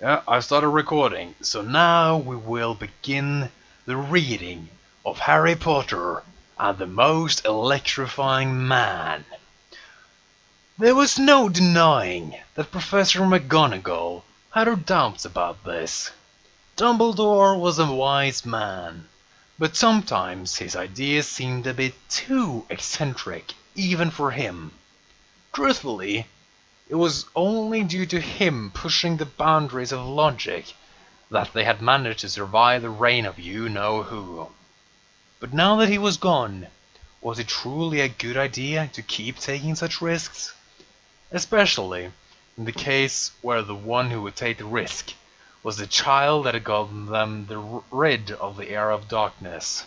Yeah, I started recording, so now we will begin the reading of Harry Potter and the Most Electrifying Man. There was no denying that Professor McGonagall had her doubts about this. Dumbledore was a wise man, but sometimes his ideas seemed a bit too eccentric even for him. Truthfully, it was only due to him pushing the boundaries of logic that they had managed to survive the reign of you-know-who. But now that he was gone, was it truly a good idea to keep taking such risks? Especially in the case where the one who would take the risk was the child that had gotten them rid of the era of darkness.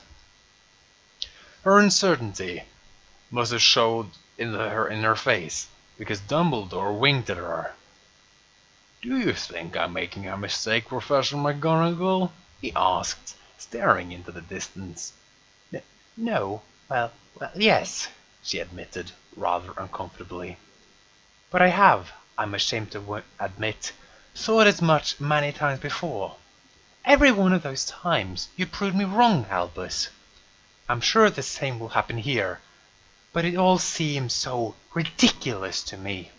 Her uncertainty must have showed in her face, because Dumbledore winked at her. "Do you think I'm making a mistake, Professor McGonagall?" he asked, staring into the distance. "No, well, yes," she admitted, rather uncomfortably. "But I have, I'm ashamed to admit, thought as much many times before. Every one of those times you proved me wrong, Albus. I'm sure the same will happen here, but it all seems so ridiculous to me.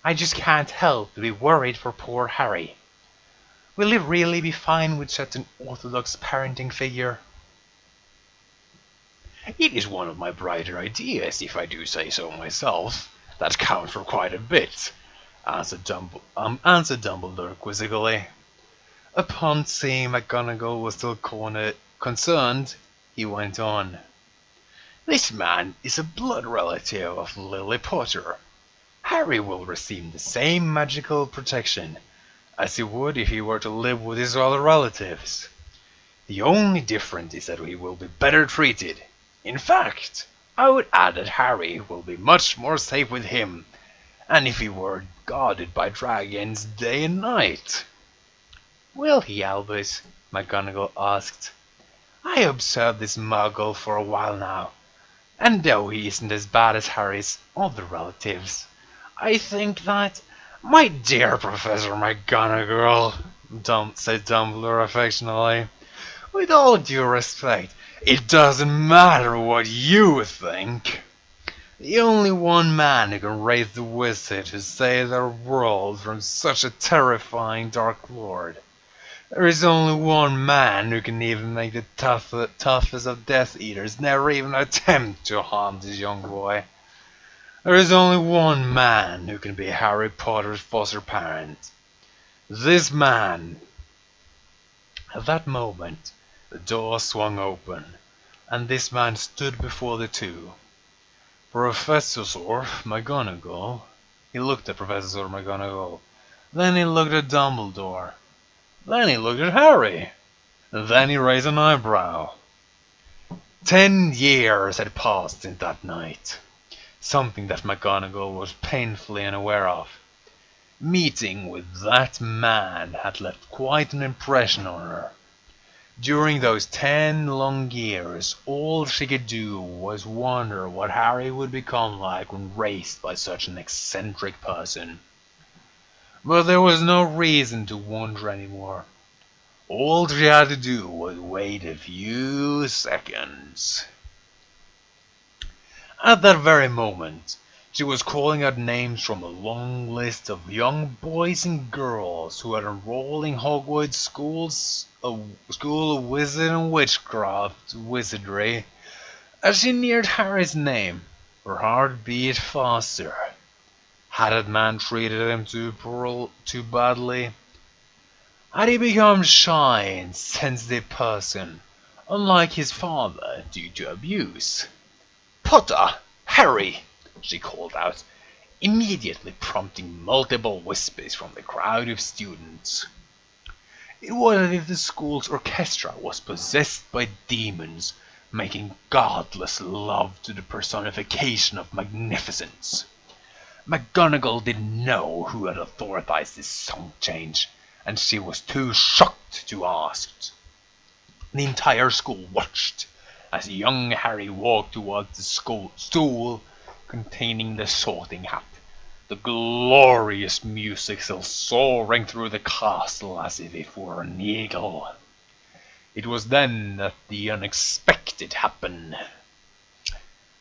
I just can't help but be worried for poor Harry. Will he really be fine with such an orthodox parenting figure?" "It is one of my brighter ideas, if I do say so myself. That counts for quite a bit," answered Dumbledore quizzically. Upon seeing McGonagall was still concerned, he went on. "This man is a blood relative of Lily Potter. Harry will receive the same magical protection as he would if he were to live with his other relatives. The only difference is that he will be better treated. In fact, I would add that Harry will be much more safe with him, and if he were guarded by dragons day and night." "Will he, Albus?" McGonagall asked. "I observed this Muggle for a while now, and though he isn't as bad as Harry's other relatives, I think that—" "My dear Professor McGonagall," said Dumbledore affectionately, "with all due respect, it doesn't matter what you think. The only one man who can raise the wizard to save their world from such a terrifying Dark Lord. There is only one man who can even make the toughest of Death Eaters never even attempt to harm this young boy. There is only one man who can be Harry Potter's foster parent. This man—" At that moment, the door swung open, and this man stood before the two. Professor McGonagall. He looked at Professor McGonagall. Then he looked at Dumbledore. Then he looked at Harry. And then he raised an eyebrow. 10 years had passed since that night. Something that McGonagall was painfully unaware of. Meeting with that man had left quite an impression on her. During those 10 long years, all she could do was wonder what Harry would become like when raised by such an eccentric person. But there was no reason to wonder anymore. All she had to do was wait a few seconds. At that very moment, she was calling out names from a long list of young boys and girls who had enrolled in Hogwarts school of wizard and witchcraft wizardry. As she neared Harry's name, her heart beat faster. Had that man treated him too badly? Had he become shy and sensitive person, unlike his father, due to abuse? "Potter! Harry!" she called out, immediately prompting multiple whispers from the crowd of students. It was as if the school's orchestra was possessed by demons, making godless love to the personification of magnificence. McGonagall didn't know who had authorized this song change, and she was too shocked to ask. The entire school watched as young Harry walked towards the stool containing the sorting hat, The glorious music still soaring through the castle as if it were an eagle. It was then that the unexpected happened.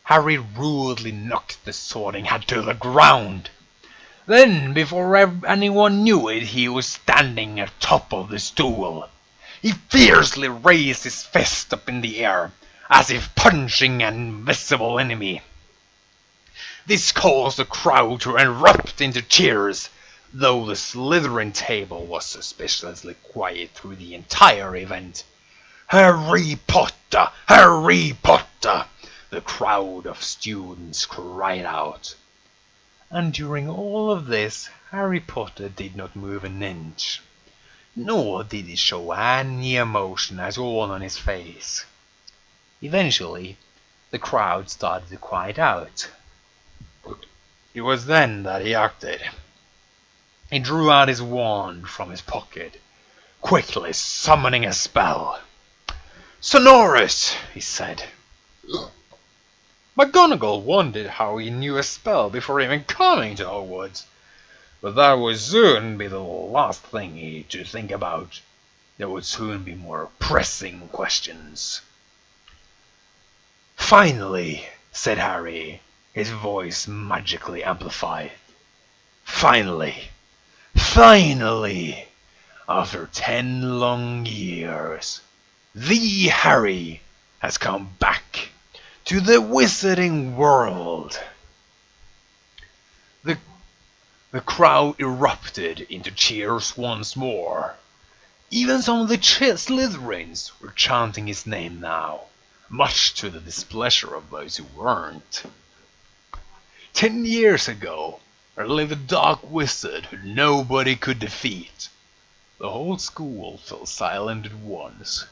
Harry rudely knocked the Sorting Hat to the ground. Then, before anyone knew it, he was standing atop of the stool. He fiercely raised his fist up in the air, as if punching an invisible enemy. This caused the crowd to erupt into cheers, though the Slytherin table was suspiciously quiet through the entire event. "Harry Potter! Harry Potter!" the crowd of students cried out. And during all of this, Harry Potter did not move an inch, nor did he show any emotion at all on his face. Eventually, the crowd started to quiet out. It was then that he acted. He drew out his wand from his pocket, quickly summoning a spell. "Sonorous!" he said. McGonagall wondered how he knew a spell before even coming to Hogwarts, but that would soon be the last thing he had to think about. There would soon be more pressing questions. "Finally," said Harry, his voice magically amplified. "Finally, finally, after 10 long years, the Harry has come back to the wizarding world." The crowd erupted into cheers once more. Even some of the Slytherins were chanting his name now, much to the displeasure of those who weren't. 10 years ago, there lived a dark wizard who nobody could defeat. The whole school fell silent at once.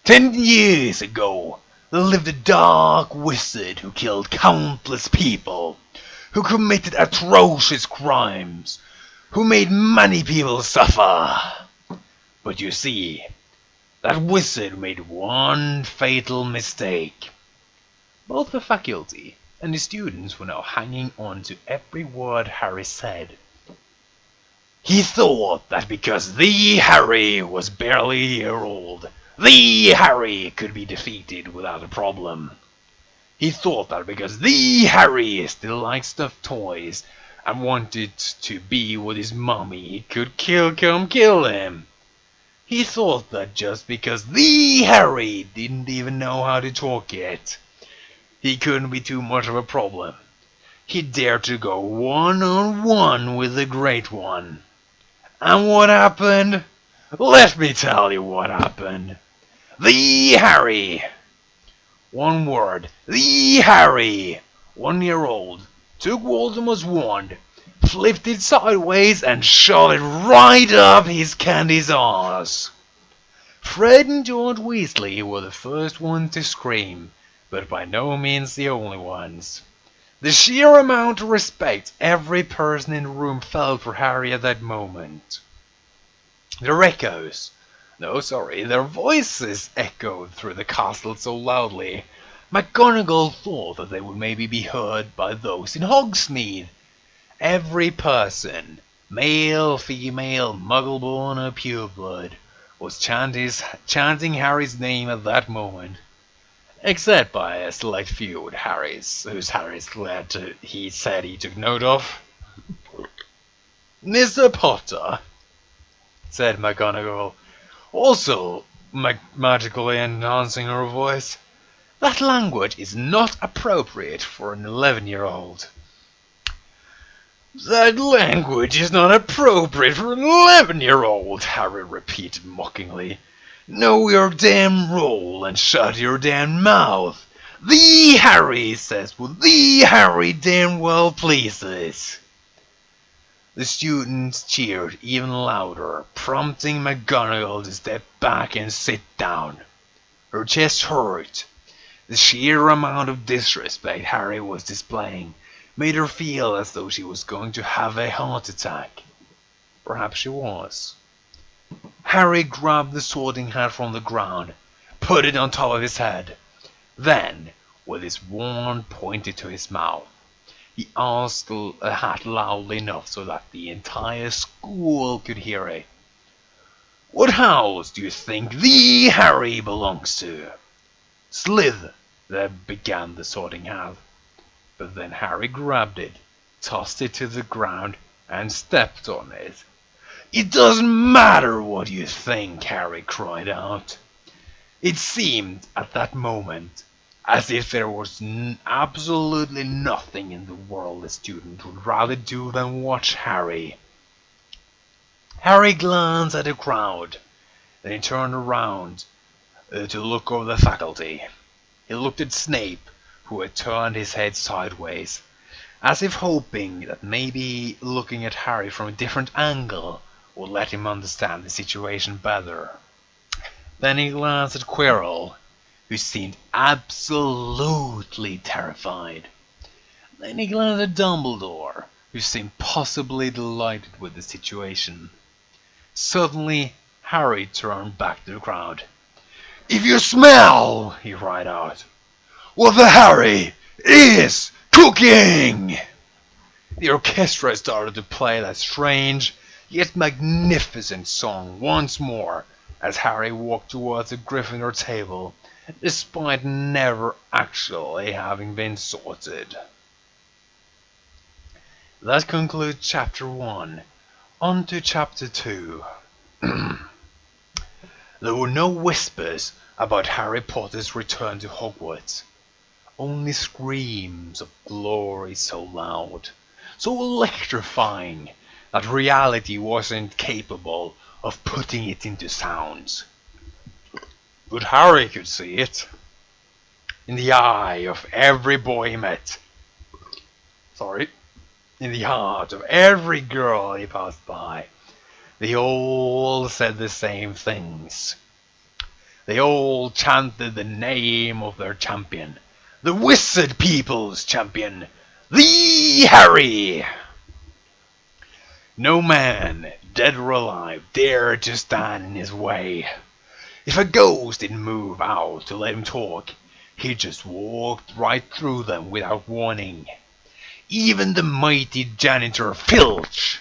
10 years ago, there lived a dark wizard who killed countless people, who committed atrocious crimes, who made many people suffer. But you see, that wizard made one fatal mistake. Both the faculty and the students were now hanging on to every word Harry said. He thought that because the Harry was barely a year old, the Harry could be defeated without a problem. He thought that because the Harry still liked stuffed toys and wanted to be with his mommy, he could come kill him. He thought that just because the Harry didn't even know how to talk yet, he couldn't be too much of a problem. He dared to go one-on-one with the Great One. And what happened? Let me tell you what happened. The Harry! One word. The Harry! 1 year old. Took Voldemort's wand, flipped it sideways and shoved it right up his candy's arse. Fred and George Weasley were the first ones to scream, but by no means the only ones. The sheer amount of respect every person in the room felt for Harry at that moment. Their voices echoed through the castle so loudly, McGonagall thought that they would maybe be heard by those in Hogsmeade. Every person, male, female, muggle-born or pureblood, was chanting Harry's name at that moment. Except by a select few whose Harry's glad he said he took note of. "Mr. Potter," said McGonagall, also magically enhancing her voice, "that language is not appropriate for an 11-year-old. "That language is not appropriate for an 11-year-old, Harry repeated mockingly. "Know your damn role and shut your damn mouth. The Harry says what the Harry damn well pleases." The students cheered even louder, prompting McGonagall to step back and sit down. Her chest hurt. The sheer amount of disrespect Harry was displaying made her feel as though she was going to have a heart attack. Perhaps she was. Harry grabbed the Sorting Hat from the ground, put it on top of his head. Then, with his wand pointed to his mouth, He asked a hat loudly enough so that the entire school could hear it. "What house do you think the Harry belongs to?" "Slith," began the Sorting Hat. But then Harry grabbed it, tossed it to the ground, and stepped on it. "It doesn't matter what you think," Harry cried out. It seemed at that moment as if there was absolutely nothing in the world a student would rather do than watch Harry. Harry glanced at the crowd, then he turned around to look over the faculty. He looked at Snape, who had turned his head sideways, as if hoping that maybe looking at Harry from a different angle would let him understand the situation better. Then he glanced at Quirrell, who seemed absolutely terrified. Then he glanced at Dumbledore, who seemed possibly delighted with the situation. Suddenly, Harry turned back to the crowd. "If you smell," he cried out, "what the Harry is cooking!" The orchestra started to play that strange yet magnificent song once more as Harry walked towards the Gryffindor table, despite never actually having been sorted. That concludes Chapter 1. On to Chapter 2. There were no whispers about Harry Potter's return to Hogwarts. Only screams of glory so loud, so electrifying, that reality wasn't capable of putting it into sounds. But Harry could see it. In the eye of every boy he met. In the heart of every girl he passed by. They all said the same things. They all chanted the name of their champion. The Wizard People's champion. The Harry! No man, dead or alive, dared to stand in his way. If a ghost didn't move out to let him talk, he just walked right through them without warning. Even the mighty janitor Filch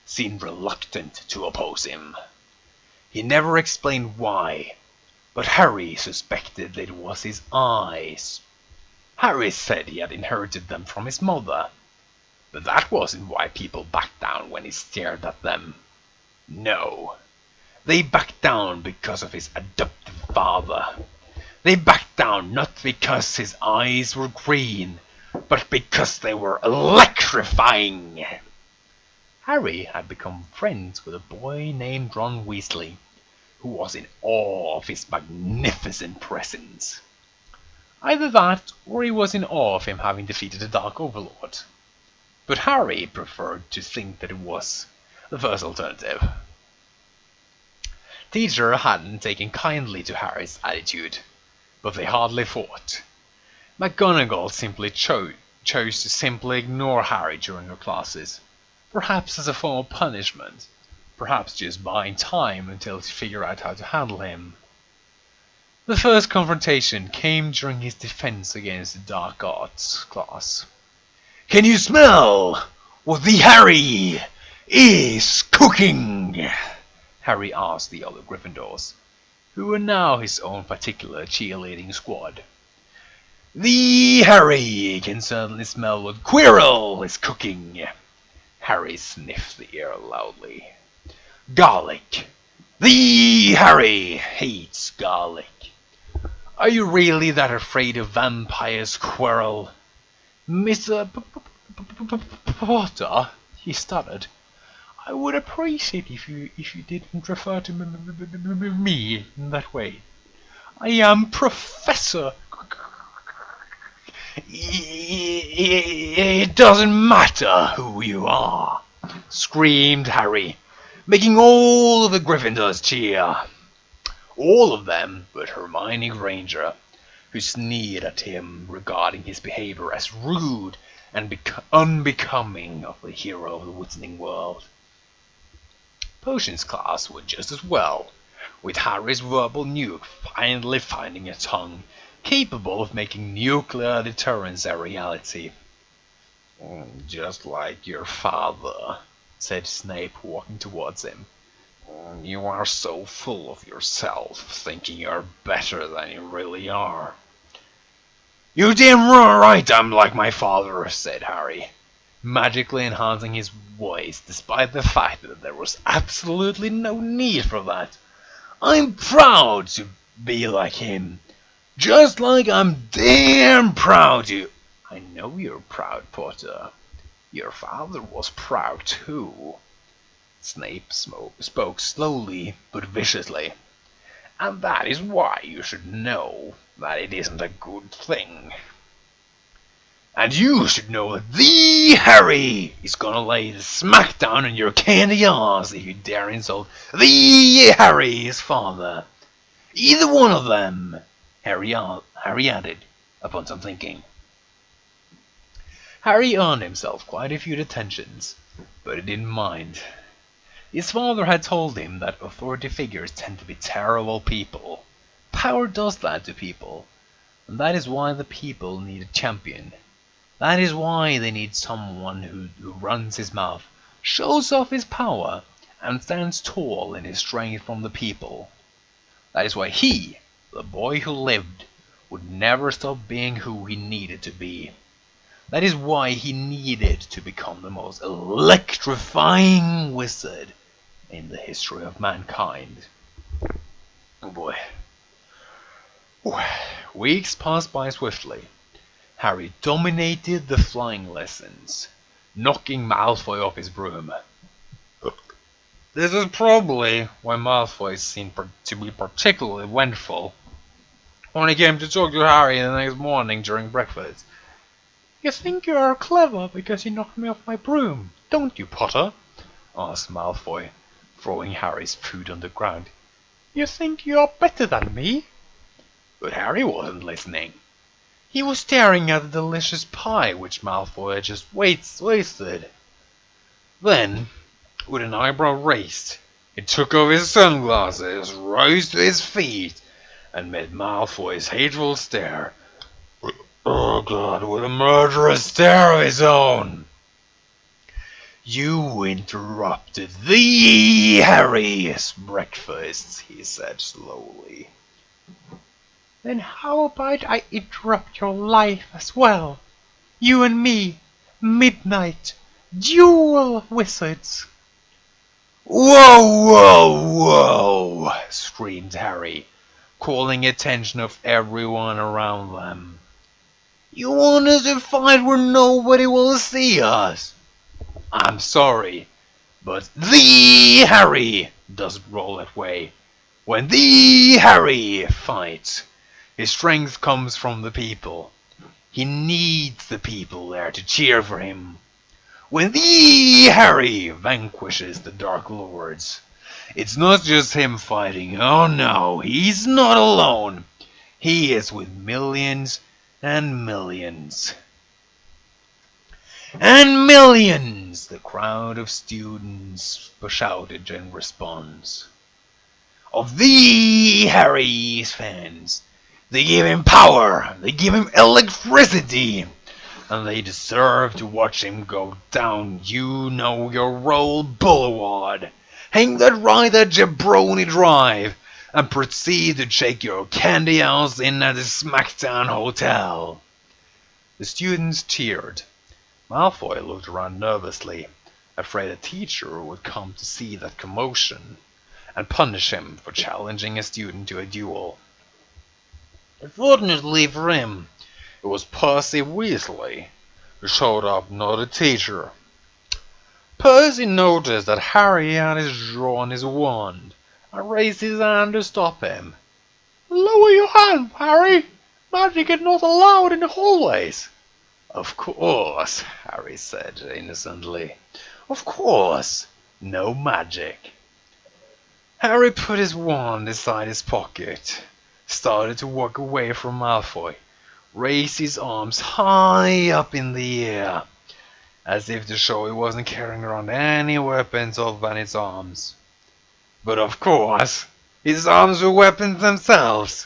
seemed reluctant to oppose him. He never explained why, but Harry suspected that it was his eyes. Harry said he had inherited them from his mother, but that wasn't why people backed down when he stared at them. No, they backed down because of his adoptive father. They backed down not because his eyes were green, but because they were electrifying. Harry had become friends with a boy named Ron Weasley, who was in awe of his magnificent presence. Either that, or he was in awe of him having defeated the Dark Overlord. But Harry preferred to think that it was the first alternative. Teacher hadn't taken kindly to Harry's attitude, but they hardly fought. McGonagall simply chose to simply ignore Harry during her classes, perhaps as a form of punishment, perhaps just buying time until she figured out how to handle him. The first confrontation came during his defense against the Dark Arts class. "Can you smell what the Harry is cooking?" Harry asked the other Gryffindors, who were now his own particular cheerleading squad. "The Harry can certainly smell what Quirrell is cooking." Harry sniffed the air loudly. "Garlic. The Harry hates garlic." "Are you really that afraid of vampires, Quirrell?" "Mr. Potter," he stuttered, "I would appreciate if you didn't refer to me in that way. I am Professor." "It doesn't matter who you are," screamed Harry, making all of the Gryffindors cheer. All of them but Hermione Granger, who sneered at him regarding his behavior as rude and unbecoming of the hero of the Wizarding world. Potions class would just as well, with Harry's verbal nuke finally finding a tongue capable of making nuclear deterrence a reality. Just like your father, said Snape, walking towards him. You are so full of yourself, thinking you're better than you really are. You damn right I'm like my father, said Harry, magically enhancing his voice despite the fact that there was absolutely no need for that. I'm proud to be like him, just like I'm damn proud to... I know you're proud, Potter. Your father was proud too. Snape spoke slowly but viciously. And that is why you should know that it isn't a good thing. And you should know that the Harry is gonna lay the smackdown on your candy ass if you dare insult the Harry, his father. Either one of them, Harry added, upon some thinking. Harry earned himself quite a few detentions, but he didn't mind. His father had told him that authority figures tend to be terrible people. Power does that to people, and that is why the people need a champion. That is why they need someone who runs his mouth, shows off his power, and stands tall in his strength from the people. That is why he, the boy who lived, would never stop being who he needed to be. That is why he needed to become the most electrifying wizard in the history of mankind. Oh boy. Weeks passed by swiftly. Harry dominated the flying lessons, knocking Malfoy off his broom. This is probably why Malfoy seemed to be particularly vengeful when he came to talk to Harry the next morning during breakfast. You think you are clever because you knocked me off my broom, don't you, Potter? Asked Malfoy, throwing Harry's food on the ground. You think you are better than me? But Harry wasn't listening. He was staring at the delicious pie which Malfoy had just wasted. Then, with an eyebrow raised, he took off his sunglasses, rose to his feet, and met Malfoy's hateful stare. Oh God, with a murderous stare of his own. You interrupted the Harry's breakfast, he said slowly. Then how about I interrupt your life as well? You and me, midnight, dual wizards. Whoa, whoa, whoa, screamed Harry, calling attention of everyone around them. You want us to fight where nobody will see us? I'm sorry, but the Harry doesn't roll that way. When the Harry fights, his strength comes from the people. He needs the people there to cheer for him. When the Harry vanquishes the Dark Lords, it's not just him fighting. Oh no, he's not alone. He is with millions and millions. And millions, the crowd of students shouted in response. Of the Harry's fans. They give him power, they give him electricity, and they deserve to watch him go down, you know your role, Bullywad. Hang that right at Jabroni Drive, and proceed to check your candy house in at the Smackdown Hotel. The students cheered. Malfoy looked around nervously, afraid a teacher would come to see that commotion, and punish him for challenging a student to a duel. Fortunately for him, it was Percy Weasley who showed up, not a teacher. Percy noticed that Harry had drawn his wand and raised his hand to stop him. Lower your hand, Harry! Magic is not allowed in the hallways. Of course, Harry said innocently. Of course, no magic. Harry put his wand inside his pocket, started to walk away from Malfoy, raised his arms high up in the air, as if to show he wasn't carrying around any weapons other than his arms. But of course, his arms were weapons themselves.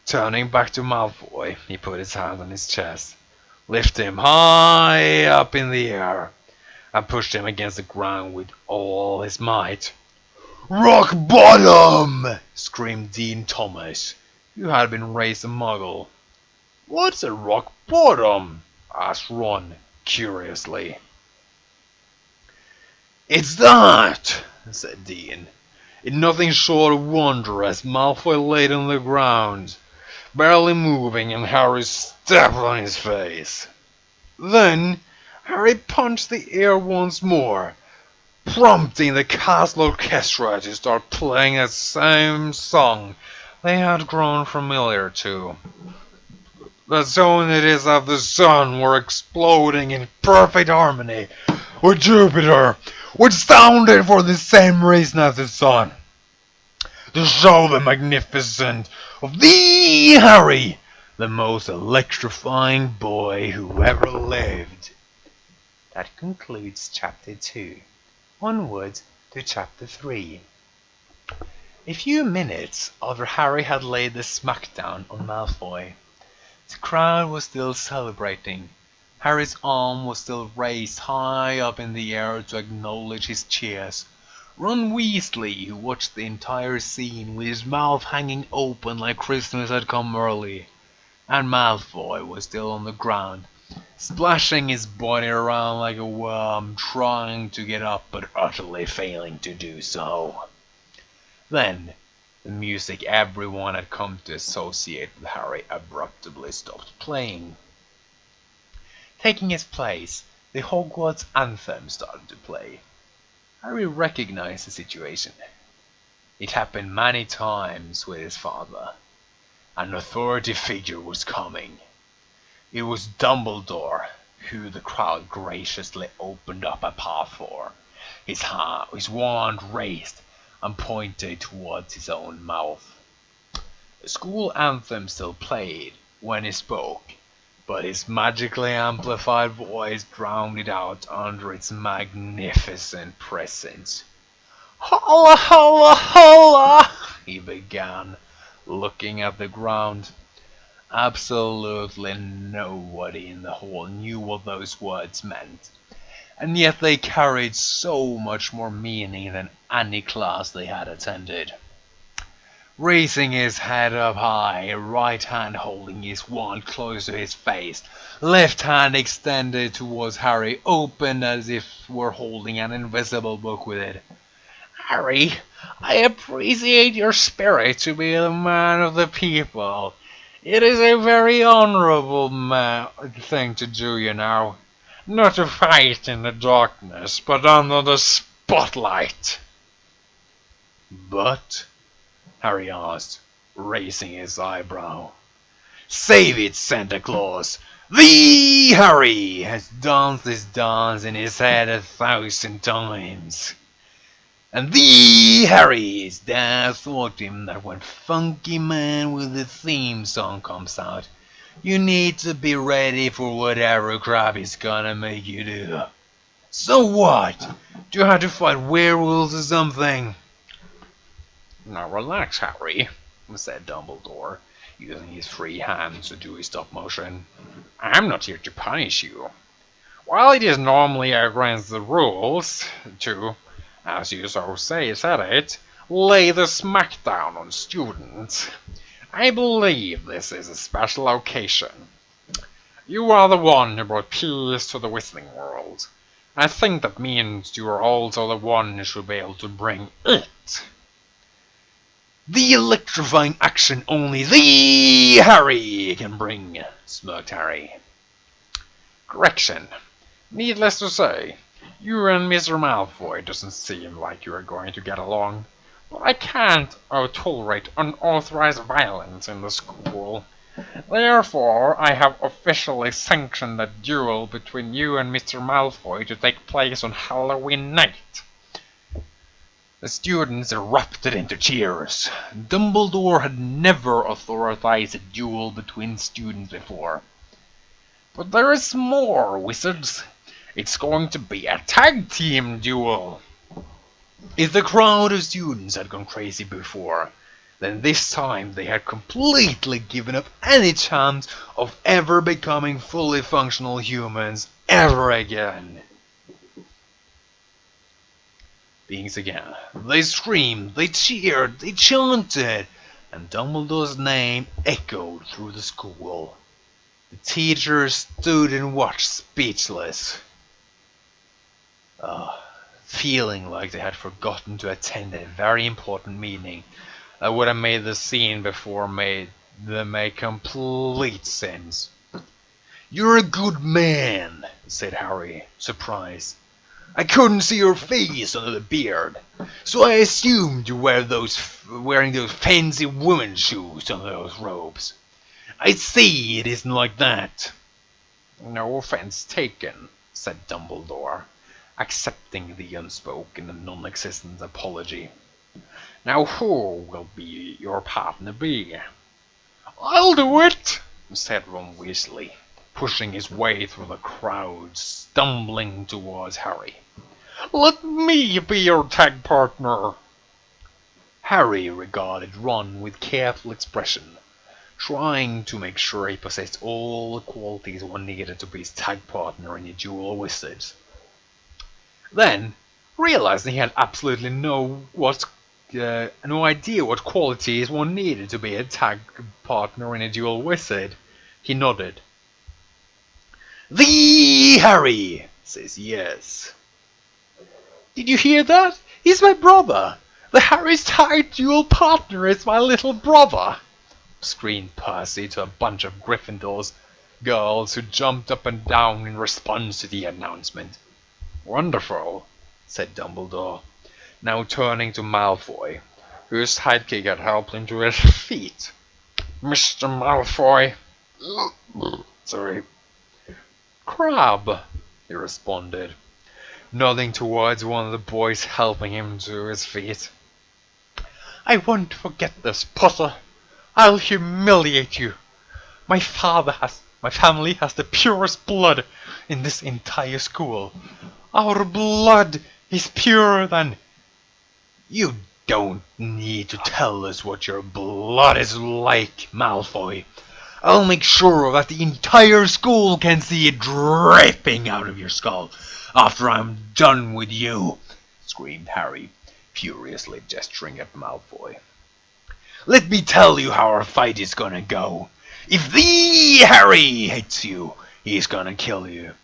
Turning back to Malfoy, he put his hand on his chest. lifted him high up in the air, and pushed him against the ground with all his might. "Rock bottom!" screamed Dean Thomas, who had been raised a muggle. "What's a rock bottom?" asked Ron, curiously. "It's that," said Dean, in nothing short of wonder as Malfoy laid on the ground, barely moving, and Harry stepped on his face. Then Harry punched the air once more, prompting the castle orchestra to start playing that same song they had grown familiar to. The tonalities of the sun were exploding in perfect harmony with Jupiter, which sounded for the same reason as the sun, to show the magnificence of the Harry, the most electrifying boy who ever lived. That concludes chapter 2. Onward to chapter 3. A few minutes after Harry had laid the smackdown on Malfoy, the crowd was still celebrating. Harry's arm was still raised high up in the air to acknowledge his cheers. Ron Weasley, who watched the entire scene with his mouth hanging open like Christmas had come early, and Malfoy was still on the ground, splashing his body around like a worm, trying to get up but utterly failing to do so. Then, the music everyone had come to associate with Harry abruptly stopped playing. Taking its place, the Hogwarts anthem started to play. Harry recognized the situation. It happened many times with his father. An authority figure was coming. It was Dumbledore, who the crowd graciously opened up a path for, his wand raised and pointed towards his own mouth. The school anthem still played when he spoke, but his magically amplified voice drowned it out under its magnificent presence. "Holla, holla, holla!" he began, looking at the ground. Absolutely nobody in the hall knew what those words meant, and yet they carried so much more meaning than any class they had attended. Raising his head up high, right hand holding his wand close to his face, left hand extended towards Harry, open as if were holding an invisible book with it. "Harry, I appreciate your spirit to be a man of the people. It is a very honorable thing to do, you know. Not to fight in the darkness, but under the spotlight." "But?" Harry asked, raising his eyebrow. "Save it, Santa Claus! The Harry has danced this dance in his head 1,000 times. And the Harry's dad taught him that when Funky Man with the theme song comes out, you need to be ready for whatever crap he's gonna make you do. So what? Do you have to fight werewolves or something?" "Now relax, Harry," said Dumbledore, using his free hands to do his stop motion. "I'm not here to punish you. While it is normally against the rules to, as you so said it, lay the smackdown on students, I believe this is a special occasion. You are the one who brought peace to the Whistling World. I think that means you are also the one who should be able to bring it. The electrifying action only the Harry can bring," smirked Harry. "Correction. Needless to say, you and Mr. Malfoy doesn't seem like you are going to get along, but I can't tolerate unauthorized violence in the school. Therefore, I have officially sanctioned a duel between you and Mr. Malfoy to take place on Halloween night." The students erupted into cheers. Dumbledore had never authorized a duel between students before. "But there is more, wizards. It's going to be a tag team duel." If the crowd of students had gone crazy before, then this time they had completely given up any chance of ever becoming fully functional humans ever again. Beings again. They screamed, they cheered, they chanted, and Dumbledore's name echoed through the school. The teachers stood and watched speechless, feeling like they had forgotten to attend a very important meeting that would have made the scene before made them make complete sense. "You're a good man," said Harry, surprised. "I couldn't see your face under the beard, so I assumed you were wearing those fancy women's shoes under those robes. I see it isn't like that." "No offense taken," said Dumbledore, accepting the unspoken and non-existent apology. "Now who will be your partner be?" "I'll do it," said Ron Weasley, pushing his way through the crowd, stumbling towards Harry. "Let me be your tag partner." Harry regarded Ron with careful expression, trying to make sure he possessed all the qualities one needed to be his tag partner in a duel wizard. Then, realizing he had absolutely no idea what qualities one needed to be a tag partner in a duel wizard, he nodded. "The Harry says yes." "Did you hear that? He's my brother! The Harry's tag duel partner is my little brother!" screamed Percy to a bunch of Gryffindor's girls who jumped up and down in response to the announcement. "Wonderful," said Dumbledore, now turning to Malfoy, whose sidekick had helped him to his feet. "Mr. Malfoy." "Sorry." "Crabbe," he responded, nodding towards one of the boys helping him to his feet. "I won't forget this, Potter. I'll humiliate you. My family has the purest blood in this entire school. Our blood is purer than—" "You don't need to tell us what your blood is like, Malfoy. I'll make sure that the entire school can see it dripping out of your skull after I'm done with you," screamed Harry, furiously gesturing at Malfoy. "Let me tell you how our fight is gonna go. If the Harry hits you, he's gonna kill you.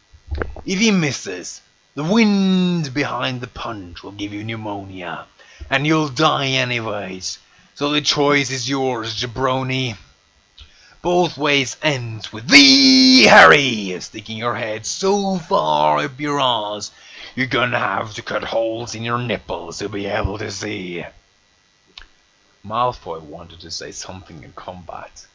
If he misses, the wind behind the punch will give you pneumonia, and you'll die anyways. So the choice is yours, jabroni. Both ways ends with the Harry sticking your head so far up your arse, you're gonna have to cut holes in your nipples to be able to see." Malfoy wanted to say something in combat,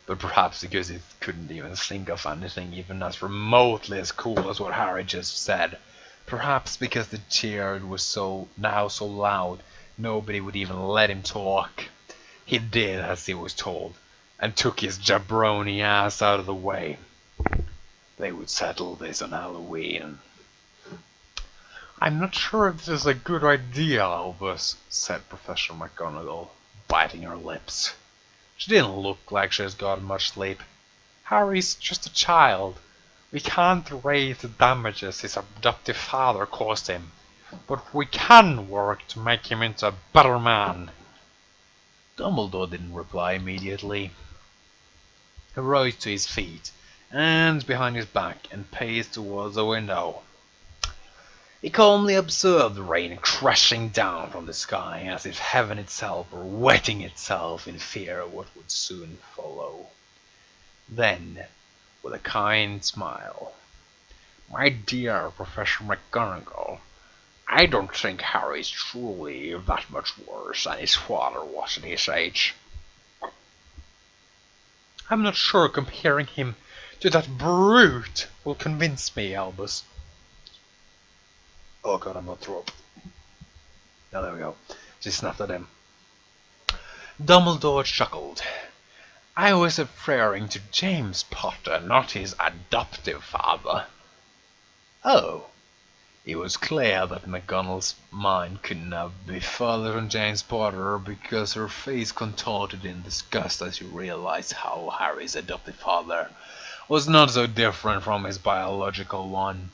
but perhaps because he couldn't even think of anything even as remotely as cool as what Harry just said, perhaps because the cheer was so loud nobody would even let him talk, he did as he was told, and took his jabroni ass out of the way. They would settle this on Halloween. "I'm not sure if this is a good idea, Albus," said Professor McGonagall, biting her lips. She didn't look like she had gotten much sleep. "Harry's just a child. We can't erase the damages his adoptive father caused him, but we can work to make him into a better man." Dumbledore didn't reply immediately. He rose to his feet, hands behind his back, and paced towards the window. He calmly observed the rain crashing down from the sky, as if heaven itself were wetting itself in fear of what would soon follow. Then, with a kind smile, "My dear Professor McGonagall, I don't think Harry's truly that much worse than his father was at his age." "I'm not sure comparing him to that brute will convince me, Albus." Oh god, I'm gonna throw up. Oh, there we go. She snapped at him. Dumbledore chuckled. "I was referring to James Potter, not his adoptive father." "Oh, It was clear that McGonagall's mind could not be further from James Potter because her face contorted in disgust as she realized how Harry's adoptive father was not so different from his biological one.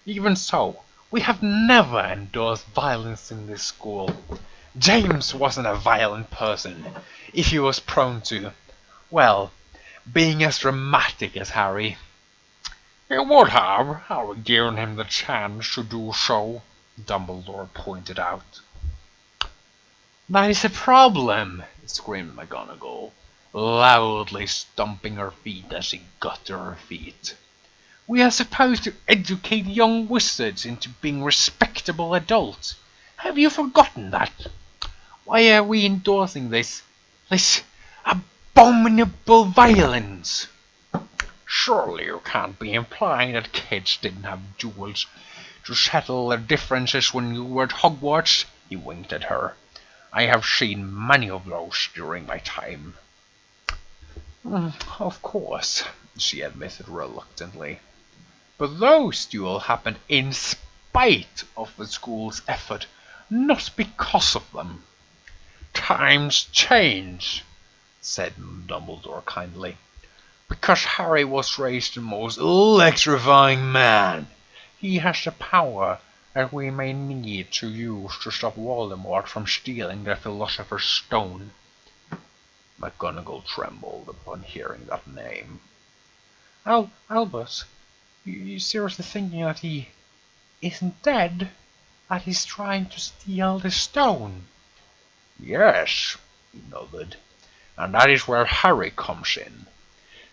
Even so, we have never endorsed violence in this school. James wasn't a violent person, if he was prone to, well, being as dramatic as Harry. He would have Harry given him the chance to do so, Dumbledore pointed out. That is a problem, screamed McGonagall, loudly stomping her feet as she got to her feet. We are supposed to educate young wizards into being respectable adults. Have you forgotten that? Why are we endorsing this abominable violence? Surely you can't be implying that kids didn't have duels to settle their differences when you were at Hogwarts? He winked at her. I have seen many of those during my time. Of course, she admitted reluctantly. But those duels happened in spite of the school's effort, not because of them. Times change, said Dumbledore kindly. Because Harry was raised the most electrifying man, he has the power that we may need to use to stop Voldemort from stealing the Philosopher's Stone. McGonagall trembled upon hearing that name. Albus, you seriously thinking that he isn't dead? That he's trying to steal the stone? Yes, he nodded, and that is where Harry comes in.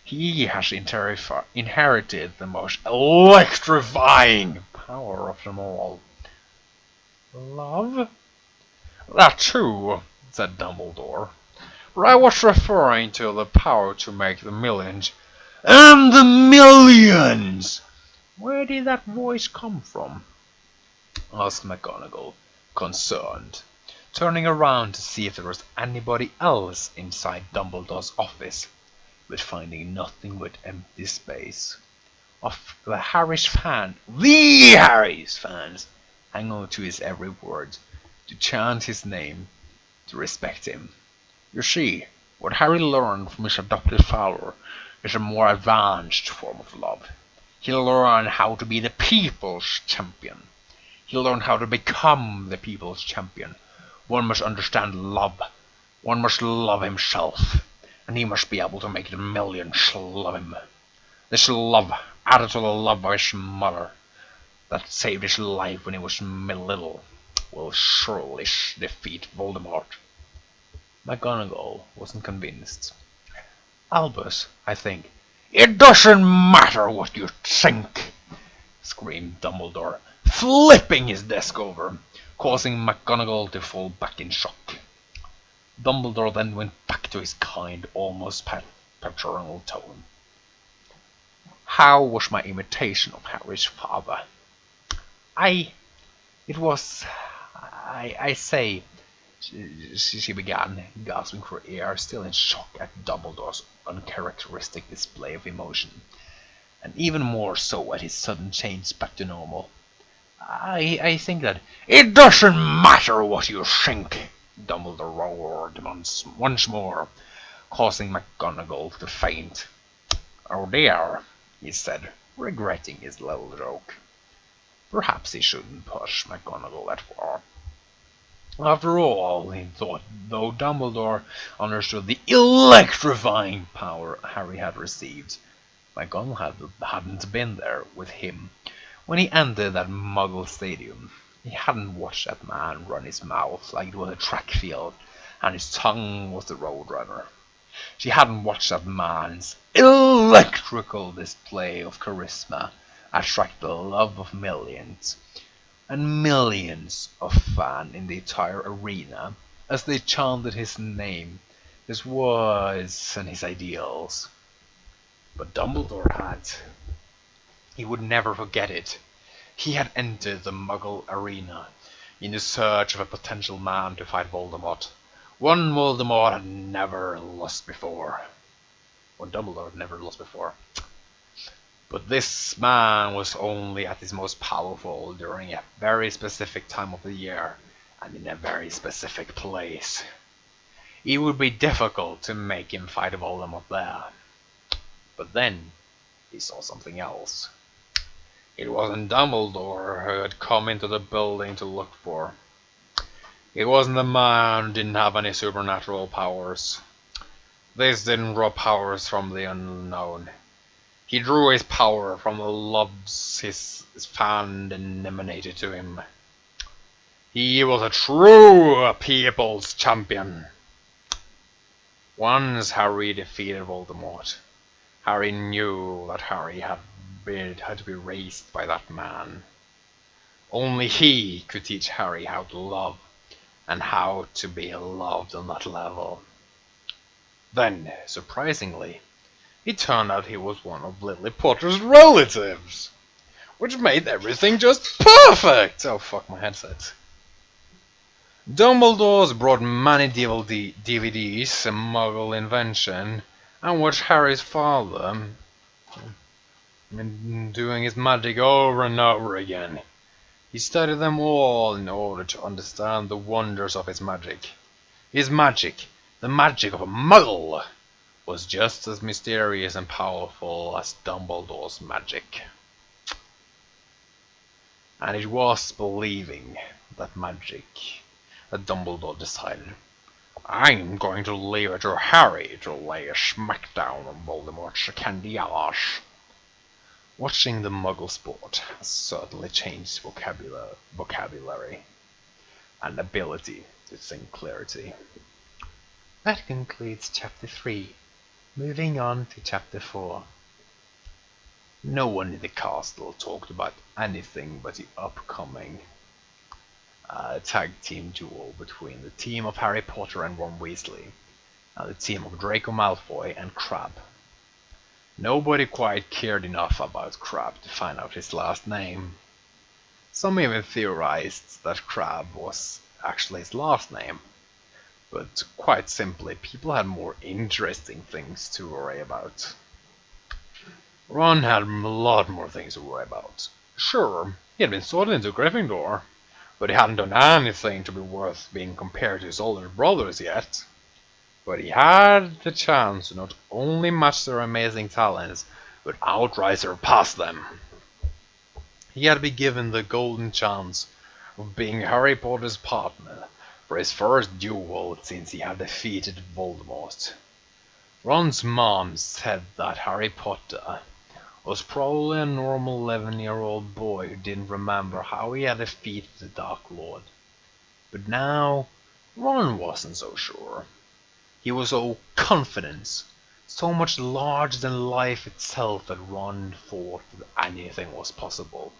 He has inherited the most electrifying power of them all. Love? That too, said Dumbledore. But I was referring to the power to make the millions. And the millions! Where did that voice come from? Asked McGonagall, concerned, turning around to see if there was anybody else inside Dumbledore's office, but finding nothing but empty space. Of the Harry's fans hang on to his every word, to chant his name, to respect him. You see, what Harry learned from his adopted father is a more advanced form of love. He learned how to be the people's champion. He learned how to become the people's champion. One must understand love. One must love himself. And he must be able to make the millions love him. This love, added to the love of his mother, that saved his life when he was little, will surely defeat Voldemort. McGonagall wasn't convinced. Albus, I think. It doesn't matter what you think, screamed Dumbledore, flipping his desk over, causing McGonagall to fall back in shock. Dumbledore then went back to his kind, almost paternal tone. How was my imitation of Harry's father? I say, she began, gasping for air, still in shock at Dumbledore's uncharacteristic display of emotion, and even more so at his sudden change back to normal. I think that it doesn't matter what you think, Dumbledore roared once more, causing McGonagall to faint. Oh dear, he said, regretting his little joke. Perhaps he shouldn't push McGonagall that far. After all, he thought, though Dumbledore understood the electrifying power Harry had received, McGonagall hadn't been there with him when he entered that Muggle stadium. He hadn't watched that man run his mouth like it was a track field, and his tongue was the roadrunner. She hadn't watched that man's electrical display of charisma attract the love of millions, and millions of fans in the entire arena as they chanted his name, his words, and his ideals. But Dumbledore had. He would never forget it. He had entered the Muggle arena in the search of a potential man to fight Voldemort. One Voldemort had never lost before. One Dumbledore had never lost before. But this man was only at his most powerful during a very specific time of the year and in a very specific place. It would be difficult to make him fight Voldemort there. But then he saw something else. It wasn't Dumbledore who had come into the building to look for. It wasn't the man who didn't have any supernatural powers. This didn't draw powers from the unknown. He drew his power from the loves his found and emanated to him. He was a true people's champion. Once Harry defeated Voldemort, Harry knew that Harry had to be raised by that man. Only he could teach Harry how to love and how to be loved on that level. Then, surprisingly, it turned out he was one of Lily Potter's relatives, which made everything just perfect! Oh fuck my headset. Dumbledore's brought many DVDs, a Muggle invention, and watched Harry's father doing his magic over and over again. He studied them all in order to understand the wonders of his magic. His magic, the magic of a Muggle, was just as mysterious and powerful as Dumbledore's magic. And it was believing that magic that Dumbledore decided, I'm going to leave it to Harry to lay a smackdown on Voldemort's candiash. Watching the Muggle sport has certainly changed vocabulary and ability to think clarity. That concludes Chapter 3. Moving on to Chapter 4. No one in the castle talked about anything but the upcoming tag team duel between the team of Harry Potter and Ron Weasley and the team of Draco Malfoy and Crabbe. Nobody quite cared enough about Crabbe to find out his last name. Some even theorized that Crabbe was actually his last name, but quite simply, people had more interesting things to worry about. Ron had a lot more things to worry about. Sure, he had been sorted into Gryffindor, but he hadn't done anything to be worth being compared to his older brothers yet. But he had the chance to not only match their amazing talents, but outright surpass them. He had been given the golden chance of being Harry Potter's partner for his first duel since he had defeated Voldemort. Ron's mom said that Harry Potter was probably a normal 11-year-old boy who didn't remember how he had defeated the Dark Lord. But now, Ron wasn't so sure. He was so confident, so much larger than life itself that Ron thought that anything was possible.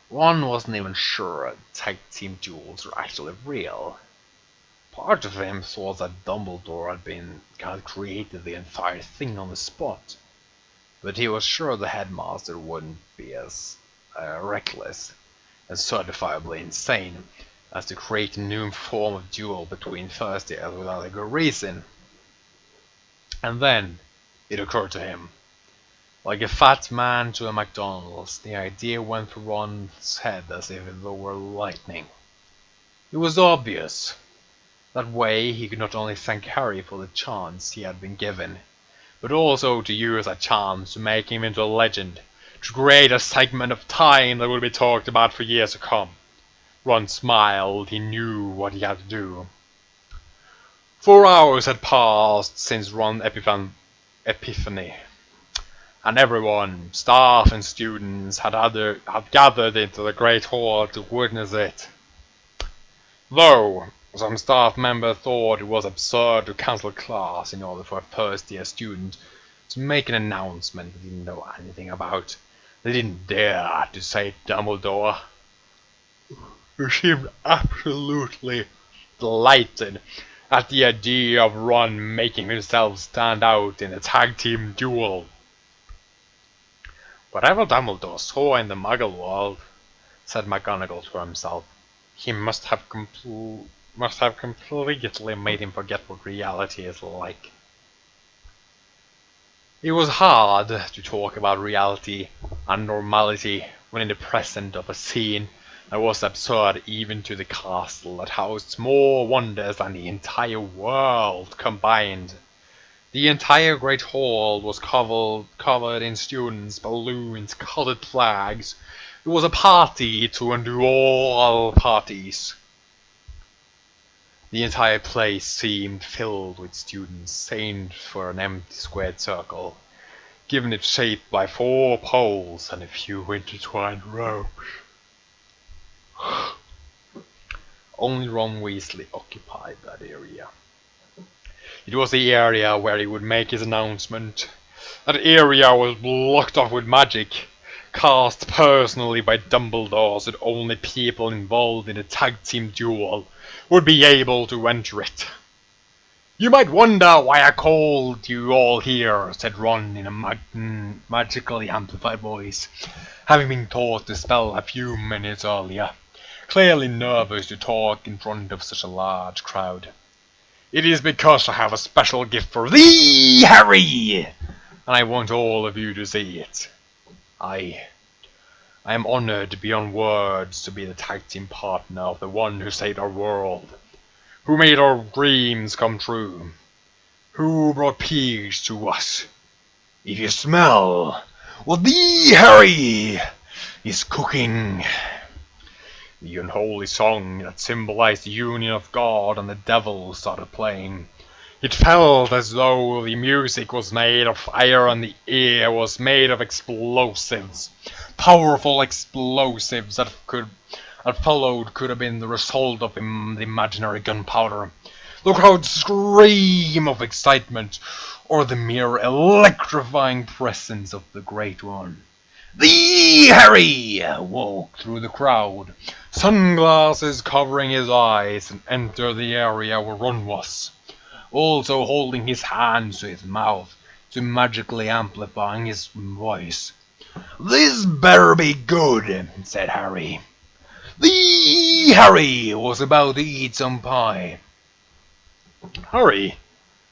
Ron wasn't even sure tag team duels were actually real. Part of him thought that Dumbledore had created the entire thing on the spot, but he was sure the headmaster wouldn't be as reckless and certifiably insane as to create a new form of duel between first years without a good reason. And then it occurred to him. Like a fat man to a McDonald's, the idea went through Ron's head as if it were lightning. It was obvious. That way he could not only thank Harry for the chance he had been given, but also to use that chance to make him into a legend, to create a segment of time that would be talked about for years to come. Ron smiled. He knew what he had to do. 4 hours had passed since Ron's epiphany, and everyone, staff and students, had gathered into the Great Hall to witness it. Though some staff members thought it was absurd to cancel class in order for a first-year student to make an announcement they didn't know anything about. They didn't dare to say Dumbledore, who seemed absolutely delighted at the idea of Ron making himself stand out in a tag team duel. Whatever Dumbledore saw in the Muggle world, said McGonagall to himself, he must have completely made him forget what reality is like. It was hard to talk about reality and normality when in the presence of a scene that was absurd even to the castle that housed more wonders than the entire world combined. The entire great hall was covered in students, balloons, colored flags. It was a party to undo all parties. The entire place seemed filled with students, sane for an empty squared circle, given its shape by 4 poles and a few intertwined ropes. Only Ron Weasley occupied that area. It was the area where he would make his announcement. That area was blocked off with magic, cast personally by Dumbledore so that only people involved in a tag team duel would be able to enter it. "You might wonder why I called you all here," said Ron in a magically amplified voice, having been taught the spell a few minutes earlier, clearly nervous to talk in front of such a large crowd. "It is because I have a special gift for thee, Harry, and I want all of you to see it. I am honored beyond words to be the tag team partner of the one who saved our world, who made our dreams come true, who brought peace to us. If you smell what thee, Harry, is cooking." The unholy song that symbolized the union of God and the devil started playing. It felt as though the music was made of fire and the air was made of explosives. Powerful explosives that followed could have been the result of the imaginary gunpowder. The crowd scream of excitement, or the mere electrifying presence of the Great One. "Thee, Harry!" walked through the crowd, sunglasses covering his eyes, and entered the area where Ron was, also holding his hands to his mouth to magically amplifying his voice. "This better be good," said Harry. "Thee, Harry, was about to eat some pie." "Harry,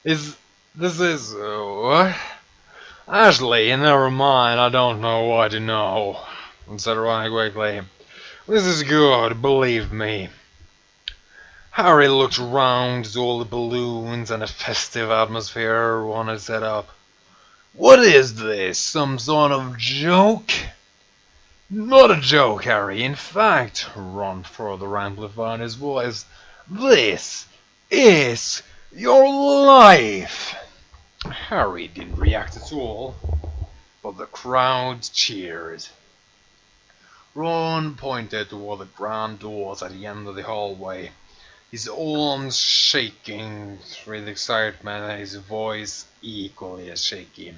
this is what? Ashley, never mind, I don't know what to know," said Ron quickly. "This is good, believe me." Harry looked round at all the balloons and the festive atmosphere Ron had set up. "What is this, some sort of joke?" "Not a joke, Harry. In fact," Ron further amplified his voice, "this is your life." Harry didn't react at all, but the crowd cheered. Ron pointed toward the grand doors at the end of the hallway, his arms shaking with excitement and his voice equally as shaky.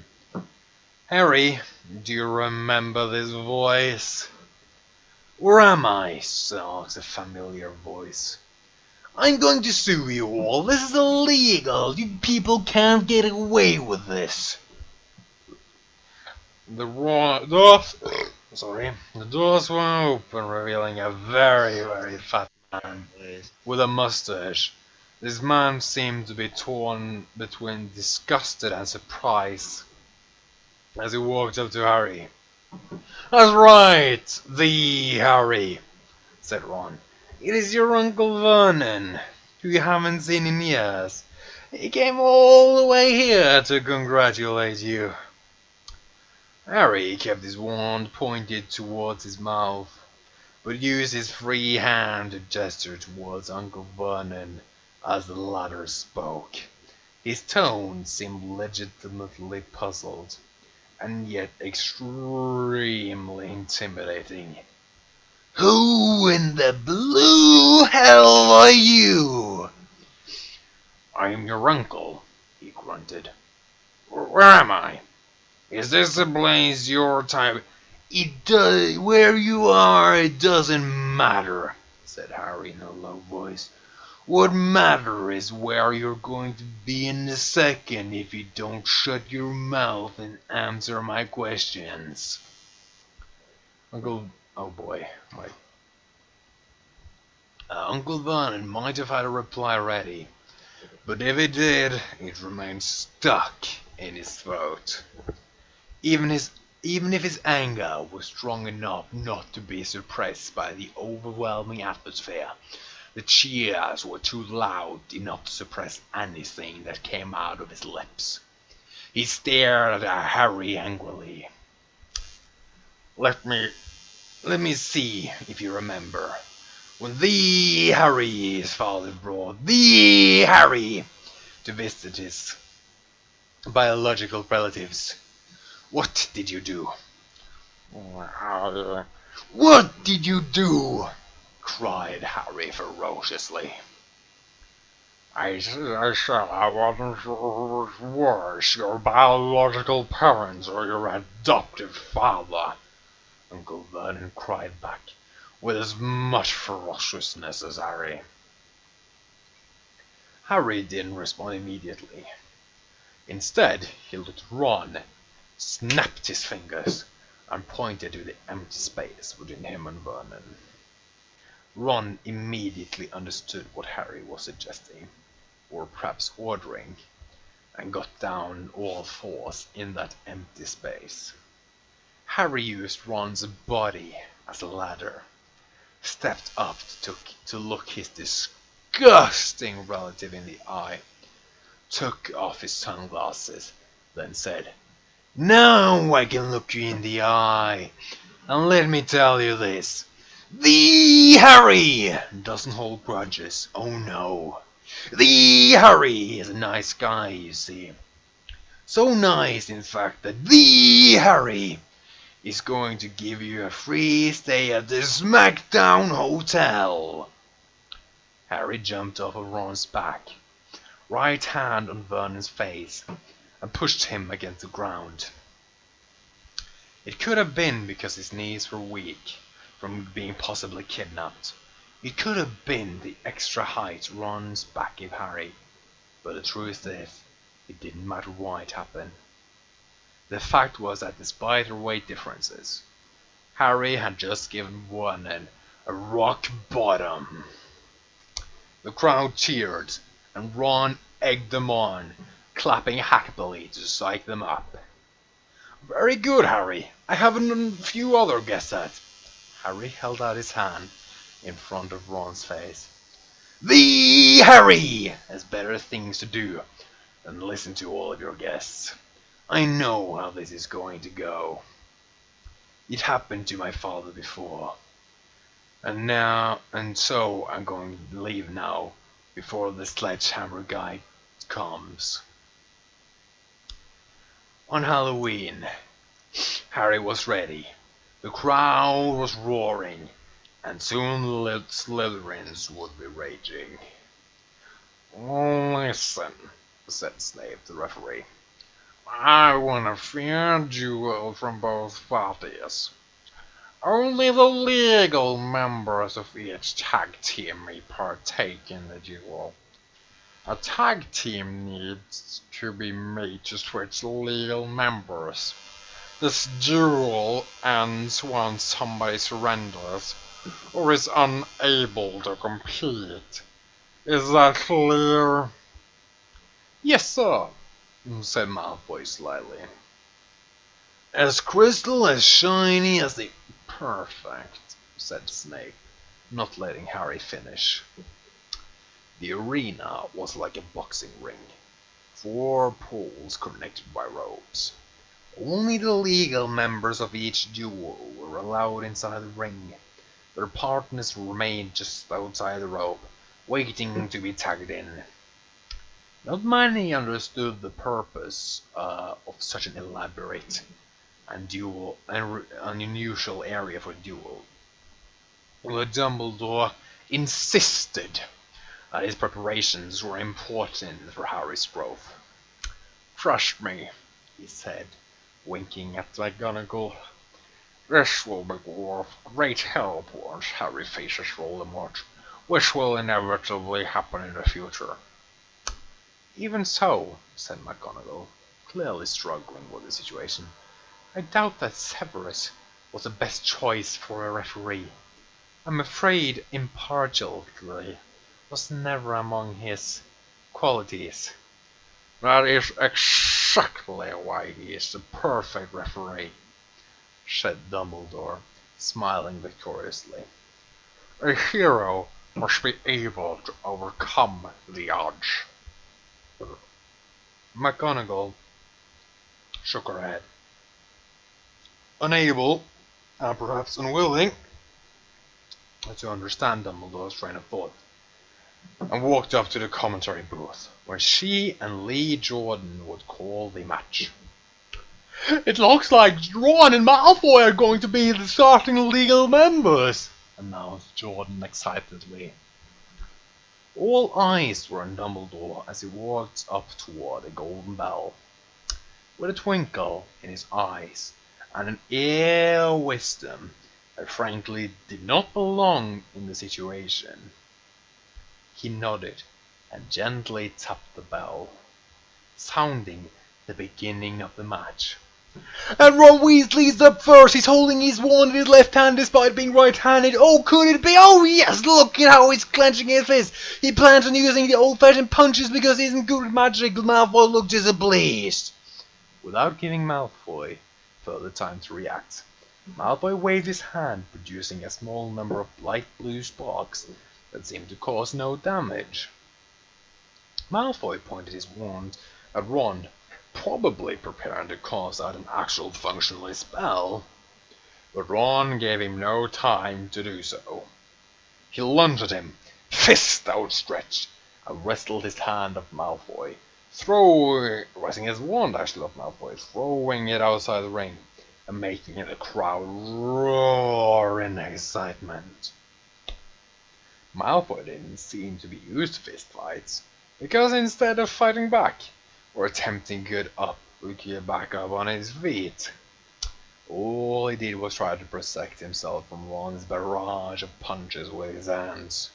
"Harry, do you remember this voice?" "Where am I?" asked a familiar voice. "I'm going to sue you all. This is illegal. You people can't get away with this." The doors were open, revealing a very, very fat man with a mustache. This man seemed to be torn between disgusted and surprised as he walked up to Harry. "That's right, thee, Harry," said Ron. "It is your Uncle Vernon, who you haven't seen in years. He came all the way here to congratulate you." Harry kept his wand pointed towards his mouth, but used his free hand to gesture towards Uncle Vernon as the latter spoke. His tone seemed legitimately puzzled, and yet extremely intimidating. "Who in the blue hell are you?" "I'm your uncle," he grunted. "Where am I? Is this the place your type?" Where you are, it doesn't matter," said Harry in a low voice. "What matters is where you're going to be in a second if you don't shut your mouth and answer my questions." Oh boy, wait. Uncle Vernon might have had a reply ready, but if he did, it remained stuck in his throat. Even his Even if his anger was strong enough not to be suppressed by the overwhelming atmosphere, the cheers were too loud enough to suppress anything that came out of his lips. He stared at Harry angrily. Let me see if you remember. When the Harry, his father brought the Harry to visit his biological relatives, what did you do? What did you do? Cried Harry ferociously. I said I wasn't sure who was worse, your biological parents or your adoptive father, Uncle Vernon cried back, with as much ferociousness as Harry. Harry didn't respond immediately. Instead, he looked at Ron, snapped his fingers, and pointed to the empty space between him and Vernon. Ron immediately understood what Harry was suggesting, or perhaps ordering, and got down all fours in that empty space. Harry used Ron's body as a ladder, stepped up to look his disgusting relative in the eye, took off his sunglasses, then said, "Now I can look you in the eye, and let me tell you this. The Harry doesn't hold grudges, oh no. The Harry is a nice guy, you see. So nice, in fact, that the Harry is going to give you a free stay at the Smackdown Hotel." Harry jumped off of Ron's back, right hand on Vernon's face, and pushed him against the ground. It could have been because his knees were weak from being possibly kidnapped. It could have been the extra height Ron's back gave Harry, but the truth is, it didn't matter why it happened. The fact was that despite their weight differences, Harry had just given Vernon a rock bottom. The crowd cheered, and Ron egged them on, clapping happily to psych them up. "Very good, Harry. I have a few other guesses at." Harry held out his hand in front of Ron's face. "The Harry has better things to do than listen to all of your guests. I know how this is going to go. It happened to my father before. And so I'm going to leave now, before the sledgehammer guy comes." On Halloween, Harry was ready. The crowd was roaring, and soon the Slytherins would be raging. "Listen," said Snape, the referee. "I want a fair duel from both parties. Only the legal members of each tag team may partake in the duel. A tag team needs to be made to switch legal members. This duel ends once somebody surrenders or is unable to compete. Is that clear?" "Yes, sir," said Malfoy slightly. "As crystal, as shiny as the—" "Perfect," said Snape, not letting Harry finish. The arena was like a boxing ring. 4 poles connected by ropes. Only the legal members of each duel were allowed inside the ring. Their partners remained just outside the rope, waiting to be tagged in. Not many understood the purpose of such an elaborate and unusual area for duel. But Dumbledore insisted that his preparations were important for Harry's growth. "Trust me," he said, winking at McGonagall. "This will be of great help once Harry faces Voldemort, which will inevitably happen in the future." "Even so," said McGonagall, clearly struggling with the situation, "I doubt that Severus was the best choice for a referee. I'm afraid impartiality was never among his qualities." "That is exactly why he is the perfect referee," said Dumbledore, smiling victoriously. "A hero must be able to overcome the odds." McGonagall shook her head, unable, and perhaps unwilling, to understand Dumbledore's train of thought, and walked up to the commentary booth, where she and Lee Jordan would call the match. "It looks like Ron and Malfoy are going to be the starting legal members," announced Jordan excitedly. All eyes were on Dumbledore as he walked up toward the golden bell. With a twinkle in his eyes and an air of wisdom that frankly did not belong in the situation, he nodded and gently tapped the bell, sounding the beginning of the match. "And Ron Weasley's up first. He's holding his wand in his left hand despite being right-handed. Oh, could it be? Oh, yes, look at how he's clenching his fist. He plans on using the old-fashioned punches because he isn't good at magic." Malfoy looked displeased. Without giving Malfoy further time to react, Malfoy waved his hand, producing a small number of light blue sparks that seemed to cause no damage. Malfoy pointed his wand at Ron, probably preparing to cast out an actual functional spell, but Ron gave him no time to do so. He lunged at him, fist outstretched, and wrestled his hand off Malfoy, raising his wand actually off Malfoy, throwing it outside the ring, and making the crowd roar in excitement. Malfoy didn't seem to be used to fistfights, because instead of fighting back, or attempting to get back up on his feet, all he did was try to protect himself from Ron's barrage of punches with his hands.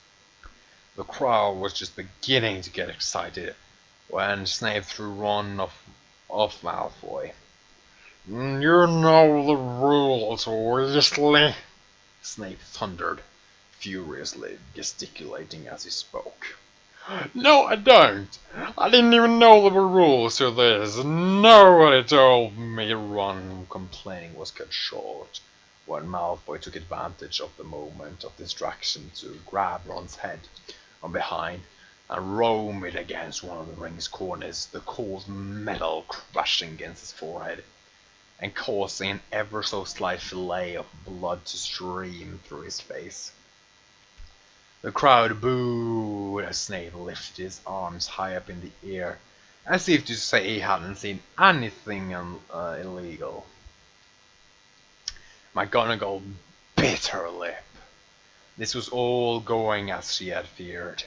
The crowd was just beginning to get excited when Snape threw Ron off Malfoy. "You know the rules, Weasley," Snape thundered, furiously gesticulating as he spoke. "No, I don't. I didn't even know there were rules to this. Nobody told me." Ron, complaining, was cut short when Malfoy took advantage of the moment of distraction to grab Ron's head from behind and roam it against one of the ring's corners, the cold metal crashing against his forehead and causing an ever so slight fillet of blood to stream through his face. The crowd booed as Snape lifted his arms high up in the air, as if to say he hadn't seen anything illegal. McGonagall bit her lip. This was all going as she had feared.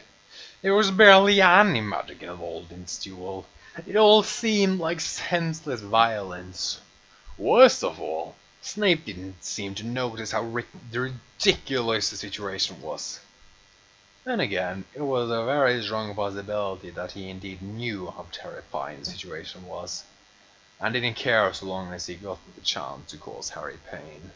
There was barely any magic involved in this duel. It all seemed like senseless violence. Worst of all, Snape didn't seem to notice how ridiculous the situation was. Then again, it was a very strong possibility that he indeed knew how terrifying the situation was, and didn't care so long as he got the chance to cause Harry pain.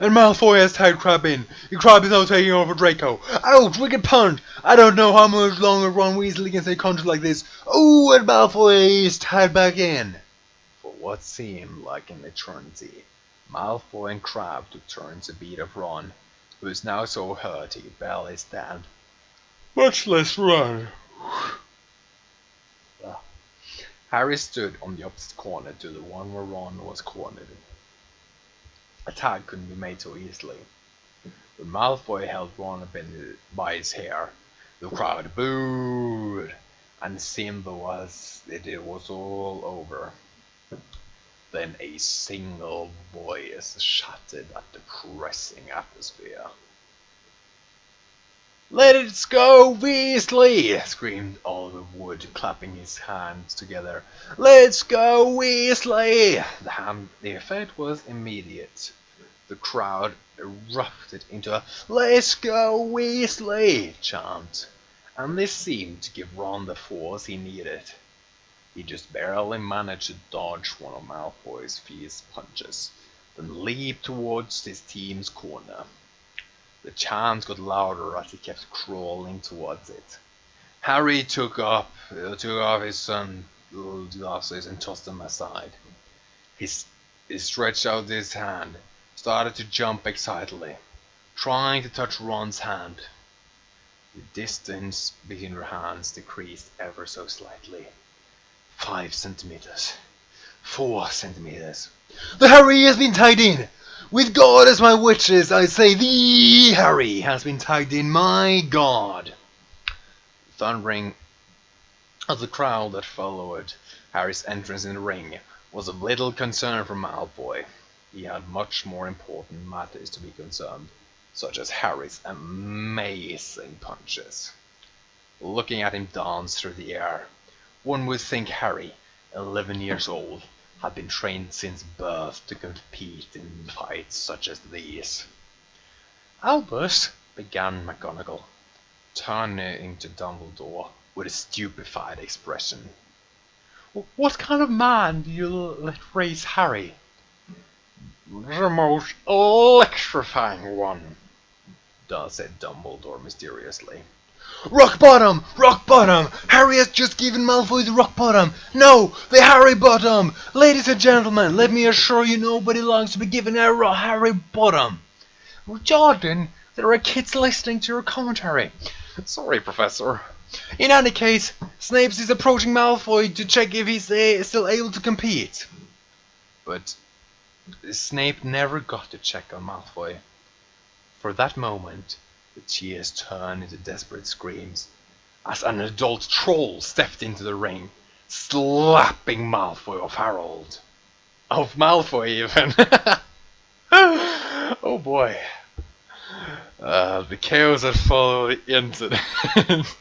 "And Malfoy has tagged Crabbe in. Crabbe is now taking over Draco. Ouch, wicked punch! I don't know how much longer Ron Weasley can stay conscious like this. Oh, and Malfoy is tagged back in." For what seemed like an eternity, Malfoy and Crabbe took turns to beat up Ron, who was now so hurt he could barely stand, much less run. Harry stood on the opposite corner to the one where Ron was cornered. A tag couldn't be made so easily. When Malfoy held Ron up by his hair, the crowd booed, and it seemed it was all over. Then a single voice shouted that depressing atmosphere. "Let it go, Weasley!" screamed Oliver Wood, clapping his hands together. "Let's go, Weasley!" The effect was immediate. The crowd erupted into a "Let's go, Weasley!" chant, and this seemed to give Ron the force he needed. He just barely managed to dodge one of Malfoy's fierce punches, then leaped towards his team's corner. The chant got louder as he kept crawling towards it. Harry took off his glasses and tossed them aside. He stretched out his hand, started to jump excitedly, trying to touch Ron's hand. The distance between their hands decreased ever so slightly. 5 centimeters. 4 centimeters. The Harry has been tied in! With God as my witness, I say the Harry has been tied in, my God! Thundering as the crowd that followed Harry's entrance in the ring was of little concern for Malfoy. He had much more important matters to be concerned, such as Harry's amazing punches. Looking at him dance through the air, one would think Harry, 11 years old, had been trained since birth to compete in fights such as these. Albus, began McGonagall, turning to Dumbledore with a stupefied expression. What kind of man do you let raise Harry? The most electrifying one, said Dumbledore mysteriously. Rock bottom! Rock bottom! Harry has just given Malfoy the rock bottom! No! The Harry bottom! Ladies and gentlemen, let me assure you nobody longs to be given a Harry bottom! Jordan, there are kids listening to your commentary. Sorry, Professor. In any case, Snape is approaching Malfoy to check if he's still able to compete. But Snape never got to check on Malfoy. For that moment, the cheers turned into desperate screams as an adult troll stepped into the ring, slapping Malfoy off Harold. Off Malfoy, even. Oh boy. The chaos that followed the incident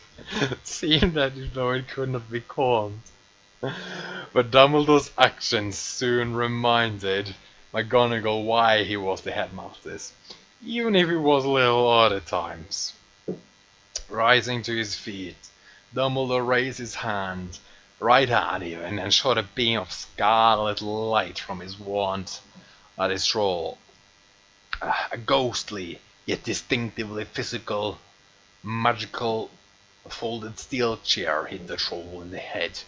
seemed that it could not be calmed. But Dumbledore's actions soon reminded McGonagall why he was the headmaster, even if he was a little odd at times. Rising to his feet, Dumbledore raised his hand, right hand even, and shot a beam of scarlet light from his wand at his troll. A ghostly, yet distinctively physical, magical, folded steel chair hit the troll in the head,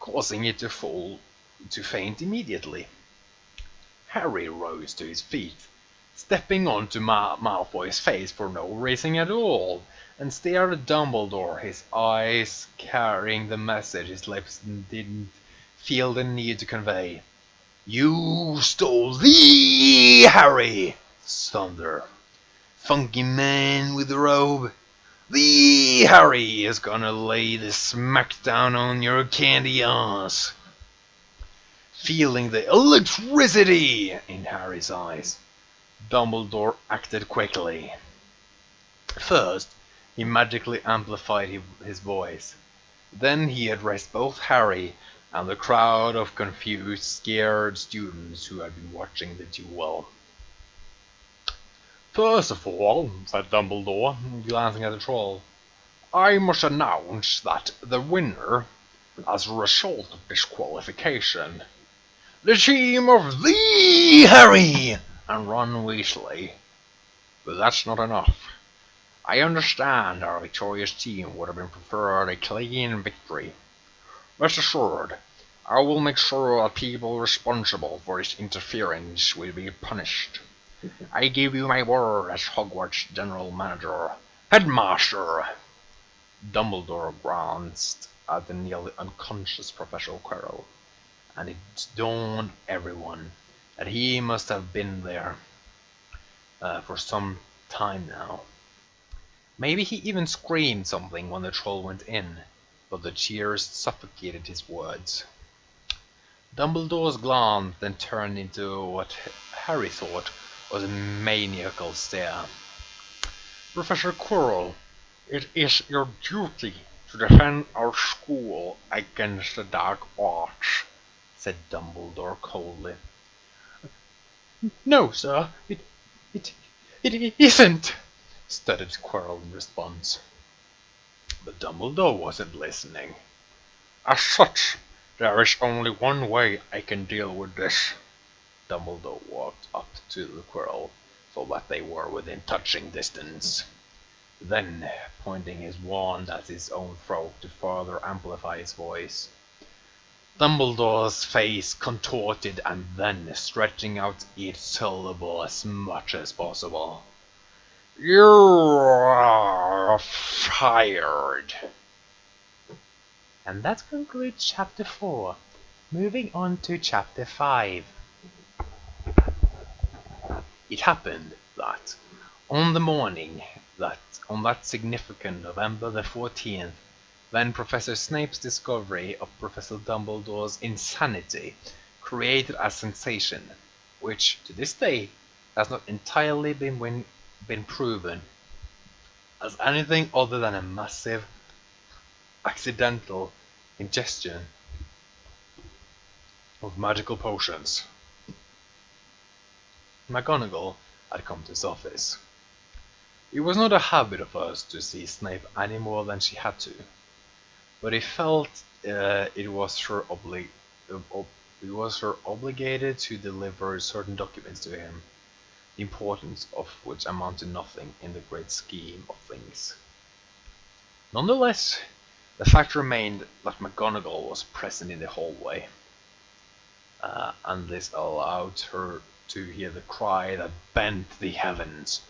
causing it to faint immediately. Harry rose to his feet, stepping onto Malfoy's face for no reason at all, and stared at Dumbledore, his eyes carrying the message his lips didn't feel the need to convey. You stole the Harry! Thunder. Funky man with the robe. The Harry is gonna lay the smackdown on your candy ass. Feeling the electricity in Harry's eyes, Dumbledore acted quickly. First, he magically amplified his voice. Then he addressed both Harry and the crowd of confused, scared students who had been watching the duel. First of all, said Dumbledore, glancing at the troll, I must announce that the winner, as a result of disqualification, the team of the Harry and Ron Weasley. But that's not enough. I understand our victorious team would have been preferred a clean victory. Rest assured, I will make sure that people responsible for this interference will be punished. I give you my word as Hogwarts General Manager, Headmaster. Dumbledore glanced at the nearly unconscious Professor Quirrell, and it dawned everyone that he must have been there for some time now. Maybe he even screamed something when the troll went in, but the cheers suffocated his words. Dumbledore's glance then turned into what Harry thought was a maniacal stare. Professor Quirrell, it is your duty to defend our school against the dark arts, said Dumbledore coldly. No, sir, it isn't, stuttered Quirrell in response. But Dumbledore wasn't listening. As such, there is only one way I can deal with this. Dumbledore walked up to the Quirrell so that they were within touching distance. Then, pointing his wand at his own throat to further amplify his voice, Dumbledore's face contorted and then stretching out each syllable as much as possible. "You're fired." And that concludes chapter 4. Moving on to chapter 5. It happened that on the morning on that significant November the 14th, when Professor Snape's discovery of Professor Dumbledore's insanity created a sensation, which to this day has not entirely been proven as anything other than a massive accidental ingestion of magical potions, McGonagall had come to his office. It was not a habit of hers to see Snape any more than she had to, but he felt it was her obligated to deliver certain documents to him, the importance of which amounted to nothing in the great scheme of things. Nonetheless, the fact remained that McGonagall was present in the hallway, and this allowed her to hear the cry that bent the heavens.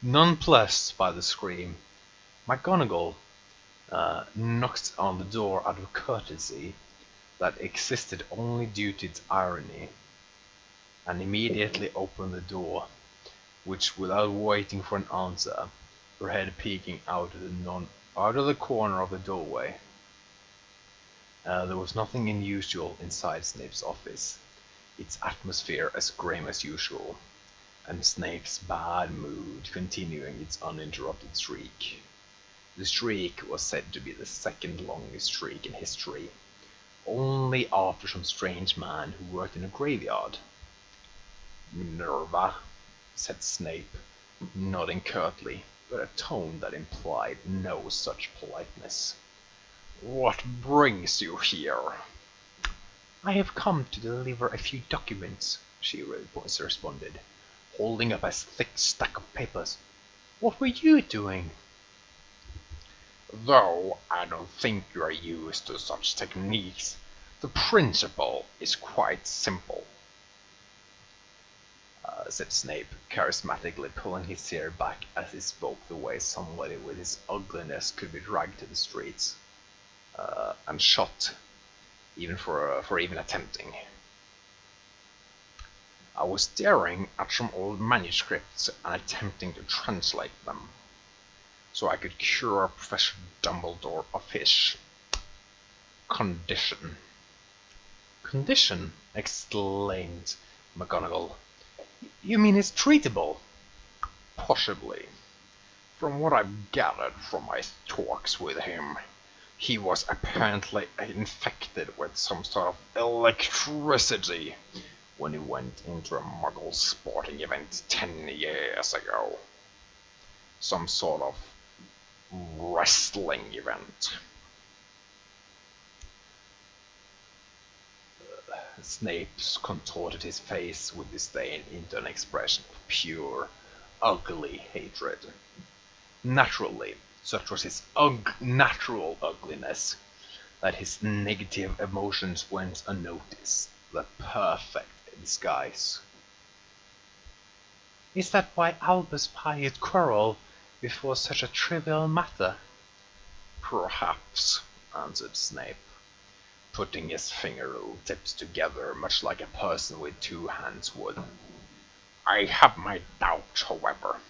Nonplussed by the scream, McGonagall knocked on the door out of courtesy that existed only due to its irony, and immediately opened the door, which, without waiting for an answer, her head peeking out of the corner of the doorway. There was nothing unusual inside Snape's office, its atmosphere as grim as usual, and Snape's bad mood continuing its uninterrupted streak. The streak was said to be the second longest streak in history, only after some strange man who worked in a graveyard. "Minerva," said Snape, nodding curtly, with a tone that implied no such politeness. "What brings you here?" "I have come to deliver a few documents," she responded, holding up a thick stack of papers. "What were you doing?" "Though I don't think you are used to such techniques, the principle is quite simple," said Snape, charismatically pulling his hair back as he spoke the way somebody with his ugliness could be dragged to the streets, and shot, even for even attempting. "I was staring at some old manuscripts and attempting to translate them, so I could cure Professor Dumbledore of his condition." "Condition?" exclaimed McGonagall. "You mean it's treatable?" "Possibly. From what I've gathered from my talks with him, he was apparently infected with some sort of electricity when he went into a Muggle sporting event 10 years ago. Some sort of wrestling event." Snape contorted his face with disdain into an expression of pure, ugly hatred. Naturally, such was his natural ugliness, that his negative emotions went unnoticed, the perfect disguise. "Is that why Albus Pye quarrel before such a trivial matter?" "Perhaps," answered Snape, putting his fingertips together much like a person with two hands would. "I have my doubts, however.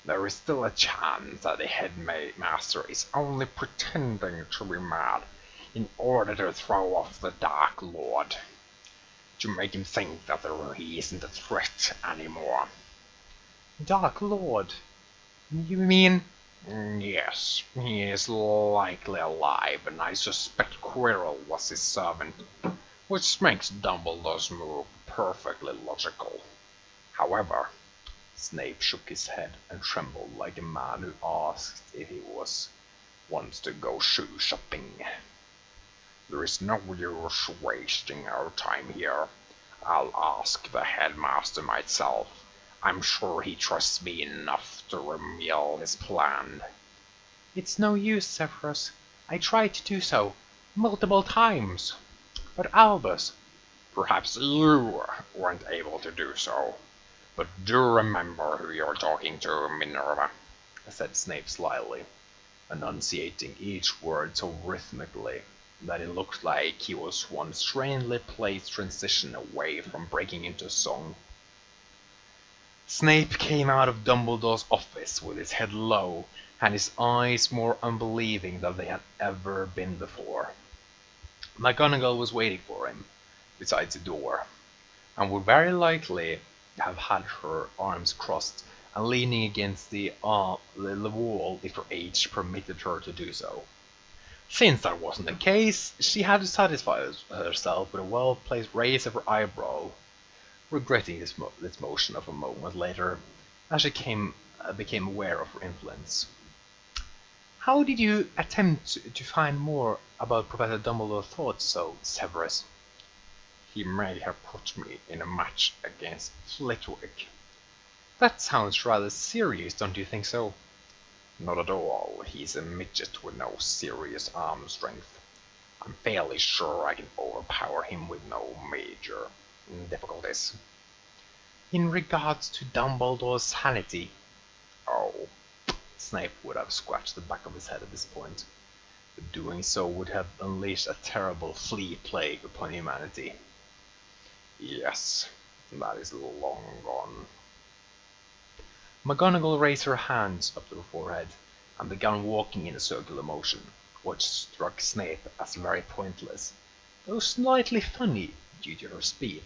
There is still a chance that the headmaster is only pretending to be mad in order to throw off the Dark Lord, to make him think that he isn't a threat anymore." "Dark Lord? You mean—" "Yes, he is likely alive, and I suspect Quirrell was his servant, which makes Dumbledore's move perfectly logical. However," Snape shook his head and trembled like a man who asked if he wants to go shoe shopping, "there is no use wasting our time here. I'll ask the headmaster myself. I'm sure he trusts me enough to reveal his plan." It's no use, Severus. I tried to do so multiple times. But Albus, Perhaps you weren't able to do so, but do remember who you're talking to, Minerva, said Snape slyly, enunciating each word so rhythmically that it looked like he was one strangely placed transition away from breaking into song. Snape came out of Dumbledore's office with his head low and his eyes more unbelieving than they had ever been before. McGonagall was waiting for him, beside the door, and would very likely have had her arms crossed and leaning against the wall if her age permitted her to do so. Since that wasn't the case, she had to satisfy herself with a well-placed raise of her eyebrow, regretting this motion of a moment later, as she became aware of her influence. How did you attempt to find more about Professor Dumbledore's thoughts, so, Severus? He may have put me in a match against Flitwick. That sounds rather serious, don't you think so? Not at all. He's a midget with no serious arm strength. I'm fairly sure I can overpower him with no major difficulties. In regards to Dumbledore's sanity, Oh, Snape would have scratched the back of his head at this point, but doing so would have unleashed a terrible flea plague upon humanity. yes, that is long gone. McGonagall raised her hands up to her forehead and began walking in a circular motion, which struck Snape as very pointless, though slightly funny due to her speed.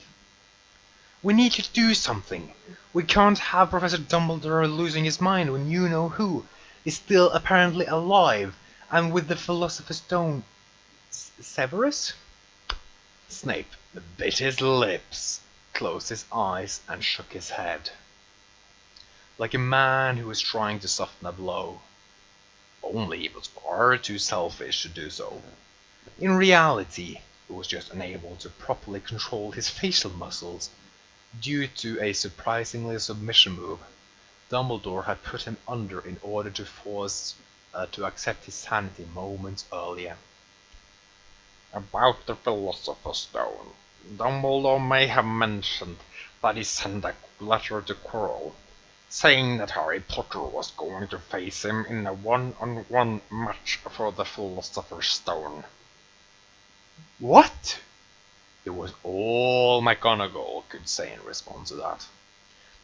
We need you to do something. We can't have Professor Dumbledore losing his mind when you-know-who is still apparently alive and with the Philosopher's Stone. Severus? Snape bit his lips, closed his eyes, and shook his head, like a man who was trying to soften a blow. Only he was far too selfish to do so. In reality, he was just unable to properly control his facial muscles due to a surprisingly submission move Dumbledore had put him under in order to force to accept his sanity moments earlier. About the Philosopher's Stone, Dumbledore may have mentioned that he sent a letter to Quirrell, saying that Harry Potter was going to face him in a one-on-one match for the Philosopher's Stone. What? It was all McGonagall could say in response to that.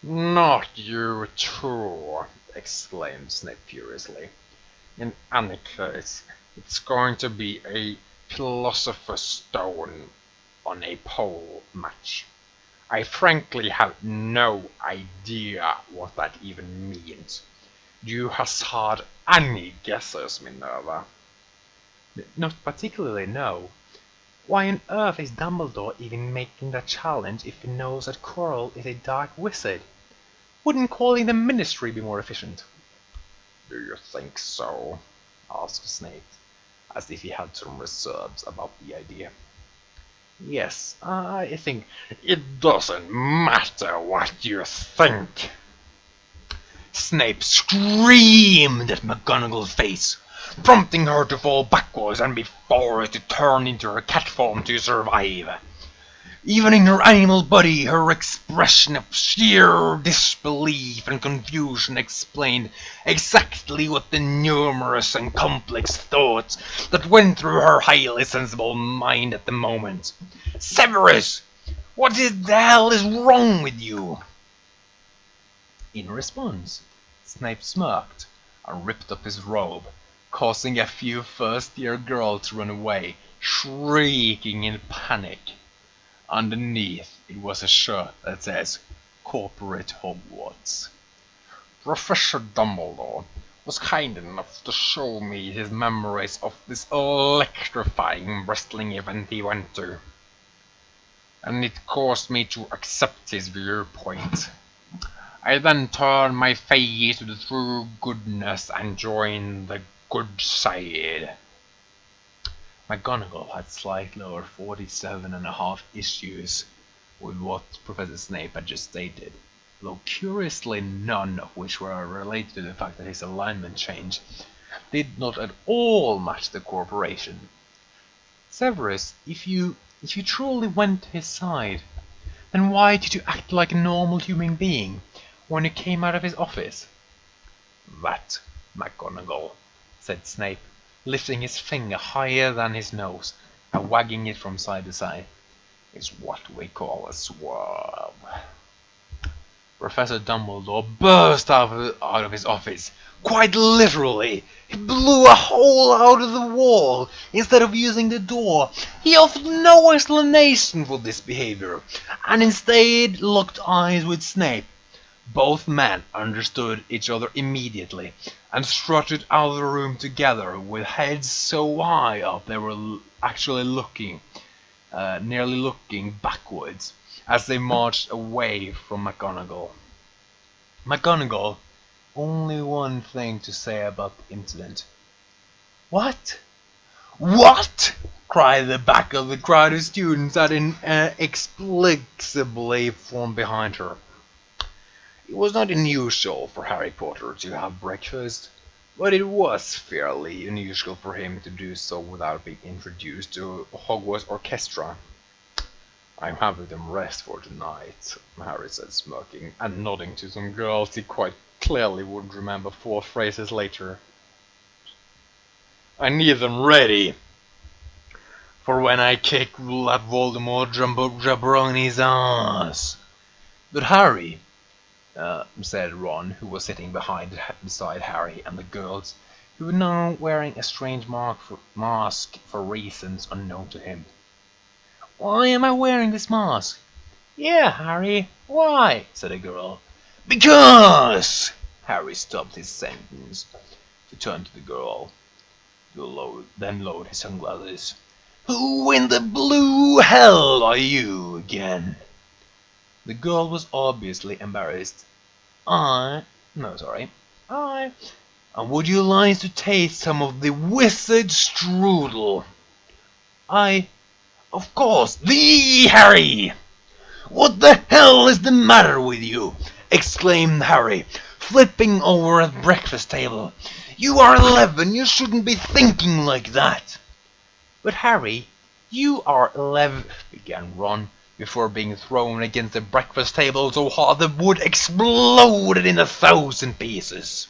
Not you too, exclaimed Snape furiously. In any case, it's going to be a Philosopher's Stone on a pole match. I frankly have no idea what that even means. Do you hazard any guesses, Minerva? Not particularly, no. Why on earth is Dumbledore even making that challenge if he knows that Quirrell is a dark wizard? Wouldn't calling the Ministry be more efficient? Do you think so? Asked Snape, as if he had some reserves about the idea. Yes, I think... It doesn't matter what you think. Snape screamed at McGonagall's face, prompting her to fall backwards and be forced to turn into her cat form to survive. Even in her animal body, her expression of sheer disbelief and confusion explained exactly what the numerous and complex thoughts that went through her highly sensible mind at the moment. Severus! What the hell is wrong with you? In response, Snape smirked and ripped up his robe, causing a few first-year girls to run away, shrieking in panic. Underneath, it was a shirt that says, Corporate Hogwarts. Professor Dumbledore was kind enough to show me his memories of this electrifying wrestling event he went to, and it caused me to accept his viewpoint. I then turned my face to the true goodness and joined the good side. McGonagall had slightly over 47.5 issues with what Professor Snape had just stated, though curiously none of which were related to the fact that his alignment changed, did not at all match the corporation. Severus, if you truly went to his side, then why did you act like a normal human being when you came out of his office? That, McGonagall, said Snape, lifting his finger higher than his nose and wagging it from side to side, is what we call a swerve. Professor Dumbledore burst out of his office. Quite literally, he blew a hole out of the wall instead of using the door. He offered no explanation for this behavior, and instead locked eyes with Snape. Both men understood each other immediately, and strutted out of the room together with heads so high up they were actually nearly looking backwards, as they marched away from McGonagall. McGonagall, only one thing to say about the incident. What? What? Cried the back of the crowd of students that inexplicably formed behind her. It was not unusual for Harry Potter to have breakfast, but it was fairly unusual for him to do so without being introduced to Hogwarts orchestra. I'm having them rest for tonight, Harry said, smirking, and nodding to some girls he quite clearly would remember 4 phrases later. I need them ready for when I kick that Voldemort jabroni's ass. But Harry, said Ron, who was sitting beside Harry and the girls, who were now wearing a strange mask for reasons unknown to him. Why am I wearing this mask? Yeah, Harry, why? Said a girl. Because! Harry stopped his sentence to turn to the girl, then lowered his sunglasses. Who in the blue hell are you again? The girl was obviously embarrassed. I. And would you like to taste some of the wizard strudel? Of course, the Harry! What the hell is the matter with you? Exclaimed Harry, flipping over at the breakfast table. You are 11, you shouldn't be thinking like that. But Harry, you are 11, began Ron, before being thrown against the breakfast table so hard the wood exploded in 1,000 pieces.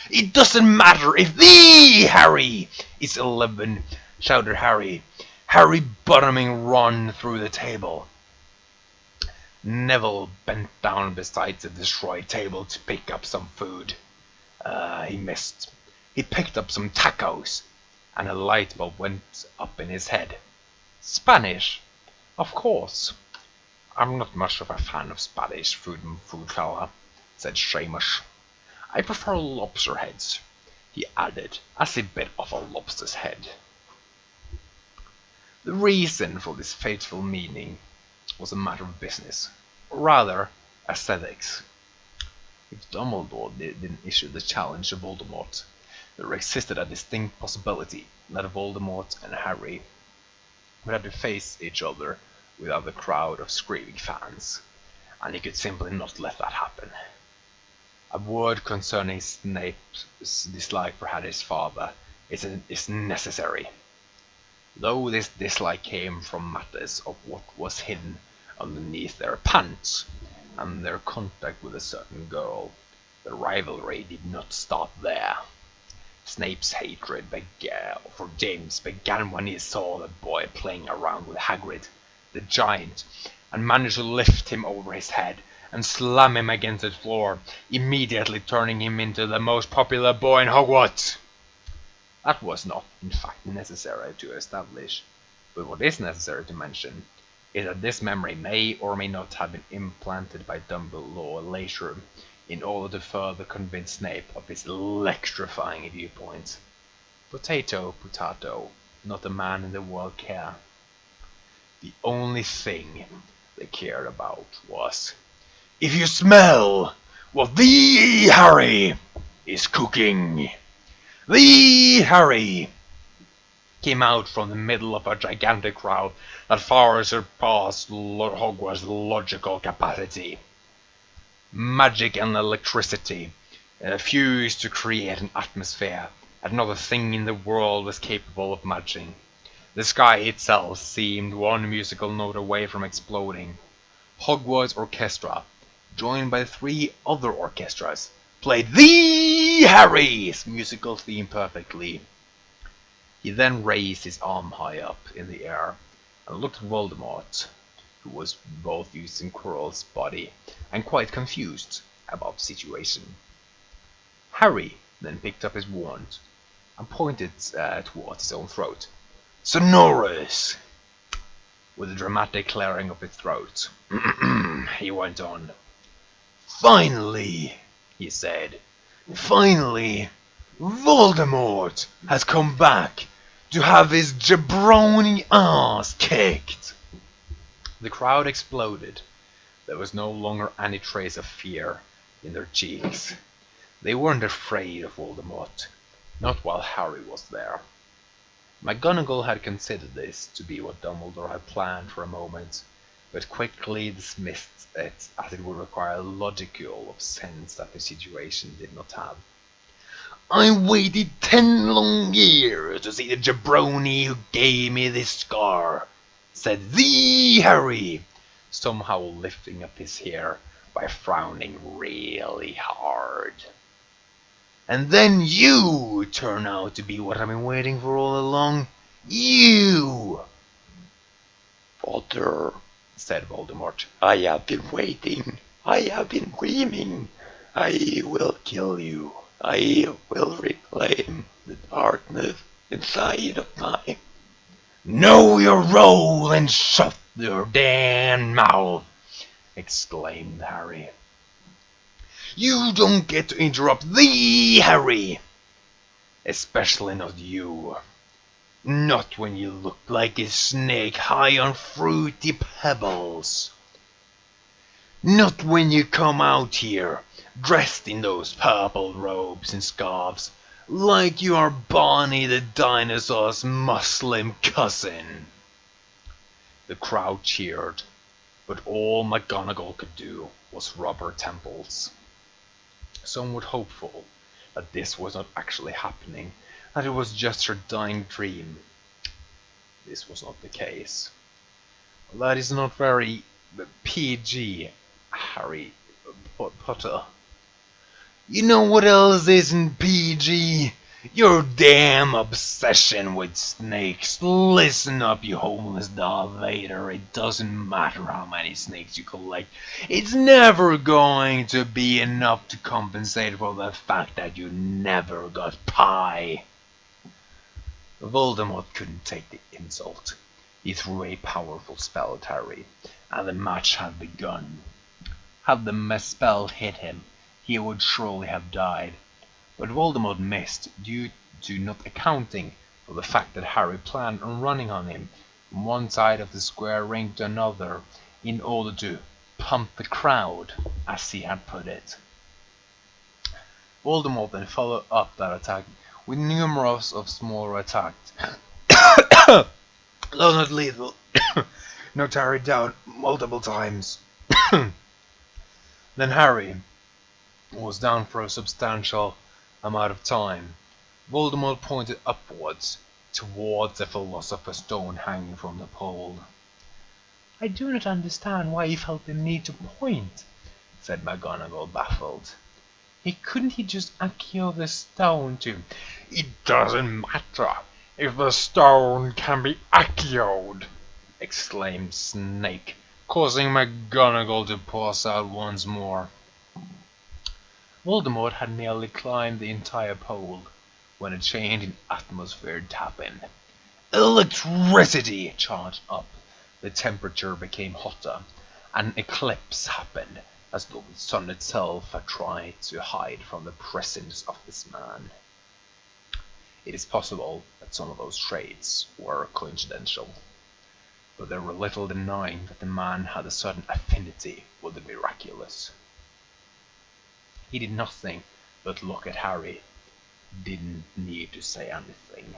It doesn't matter if the Harry is 11, shouted Harry bottoming Ron through the table. Neville bent down beside the destroyed table to pick up some food. He missed. He picked up some tacos, and a light bulb went up in his head. Spanish, of course. I'm not much of a fan of Spanish food fella, said Seamus. I prefer lobster heads, he added, as he bit off a lobster's head. The reason for this fateful meeting was a matter of business, or rather, aesthetics. If Dumbledore didn't issue the challenge to Voldemort, there existed a distinct possibility that Voldemort and Harry would have to face each other without a crowd of screaming fans, and he could simply not let that happen. A word concerning Snape's dislike for Harry's father is necessary. Though this dislike came from matters of what was hidden underneath their pants and their contact with a certain girl, the rivalry did not stop there. Snape's hatred for James began when he saw the boy playing around with Hagrid, the giant, and managed to lift him over his head and slam him against the floor, immediately turning him into the most popular boy in Hogwarts. That was not, in fact, necessary to establish, but what is necessary to mention is that this memory may or may not have been implanted by Dumbledore later in order to further convince Snape of his electrifying viewpoints. Potato, potato, not a man in the world care. The only thing they cared about was, if you smell what the Harry is cooking. The Harry came out from the middle of a gigantic crowd that far surpassed Hogwarts' logical capacity. Magic and electricity fused to create an atmosphere and not a thing in the world was capable of matching. The sky itself seemed one musical note away from exploding. Hogwarts Orchestra, joined by 3 other orchestras, played the Harry's musical theme perfectly. He then raised his arm high up in the air and looked at Voldemort, who was both using Quirrell's body and quite confused about the situation. Harry then picked up his wand and pointed towards his own throat. "Sonorous!" With a dramatic clearing of his throat, he went on. "Finally," he said, "finally, Voldemort has come back to have his jabroni ass kicked." The crowd exploded. There was no longer any trace of fear in their cheeks. They weren't afraid of Voldemort, not while Harry was there. McGonagall had considered this to be what Dumbledore had planned for a moment, but quickly dismissed it as it would require a logical of sense that the situation did not have. "I waited 10 long years to see the jabroni who gave me this scar," said the Harry, somehow lifting up his hair by frowning really hard. "And then you turn out to be what I've been waiting for all along. You!" "Potter," said Voldemort, "I have been waiting. I have been dreaming. I will kill you. I will reclaim the darkness inside of my—" "Know your role and shut your damn mouth!" exclaimed Harry. "You don't get to interrupt the Harry! Especially not you. Not when you look like a snake high on fruity pebbles. Not when you come out here, dressed in those purple robes and scarves, like you are Barney the dinosaur's Muslim cousin." The crowd cheered, but all McGonagall could do was rub her temples. Somewhat hopeful that this was not actually happening, that it was just her dying dream. This was not the case. "That is not very PG, Harry Potter." "You know what else isn't PG? Your damn obsession with snakes. Listen up, you homeless Darth Vader. It doesn't matter how many snakes you collect. It's never going to be enough to compensate for the fact that you never got pie." Voldemort couldn't take the insult. He threw a powerful spell at Harry, and the match had begun. Had the spell hit him, he would surely have died. But Voldemort missed due to not accounting for the fact that Harry planned on running on him from one side of the square ring to another in order to "pump the crowd," as he had put it. Voldemort then followed up that attack with numerous of smaller attacks, though not lethal, not carried down multiple times. Then Harry was down for a substantial amount of time. Voldemort pointed upwards, towards the Philosopher's Stone hanging from the pole. "I do not understand why he felt the need to point," said McGonagall, baffled. Couldn't he just accio the stone to—" "It doesn't matter if the stone can be accioed," exclaimed Snape, causing McGonagall to pause out once more. Voldemort had nearly climbed the entire pole when a change in atmosphere happened. Electricity charged up, the temperature became hotter, and an eclipse happened, as though the sun itself had tried to hide from the presence of this man. It is possible that some of those traits were coincidental, but there were little denying that the man had a sudden affinity with the miraculous. He did nothing but look at Harry. Didn't need to say anything.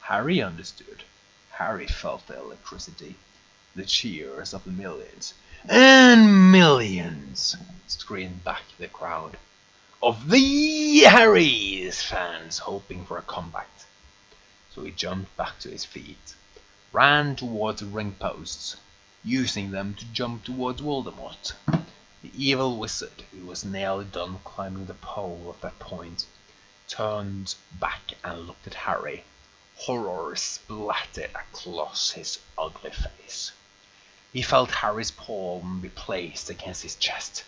Harry understood. Harry felt the electricity. The cheers of the millions. "And millions!" screamed back the crowd. of the Harry's fans hoping for a comeback. So he jumped back to his feet, ran towards the ring posts, using them to jump towards Voldemort. The evil wizard, who was nearly done climbing the pole at that point, turned back and looked at Harry. Horror splattered across his ugly face. He felt Harry's palm be placed against his chest,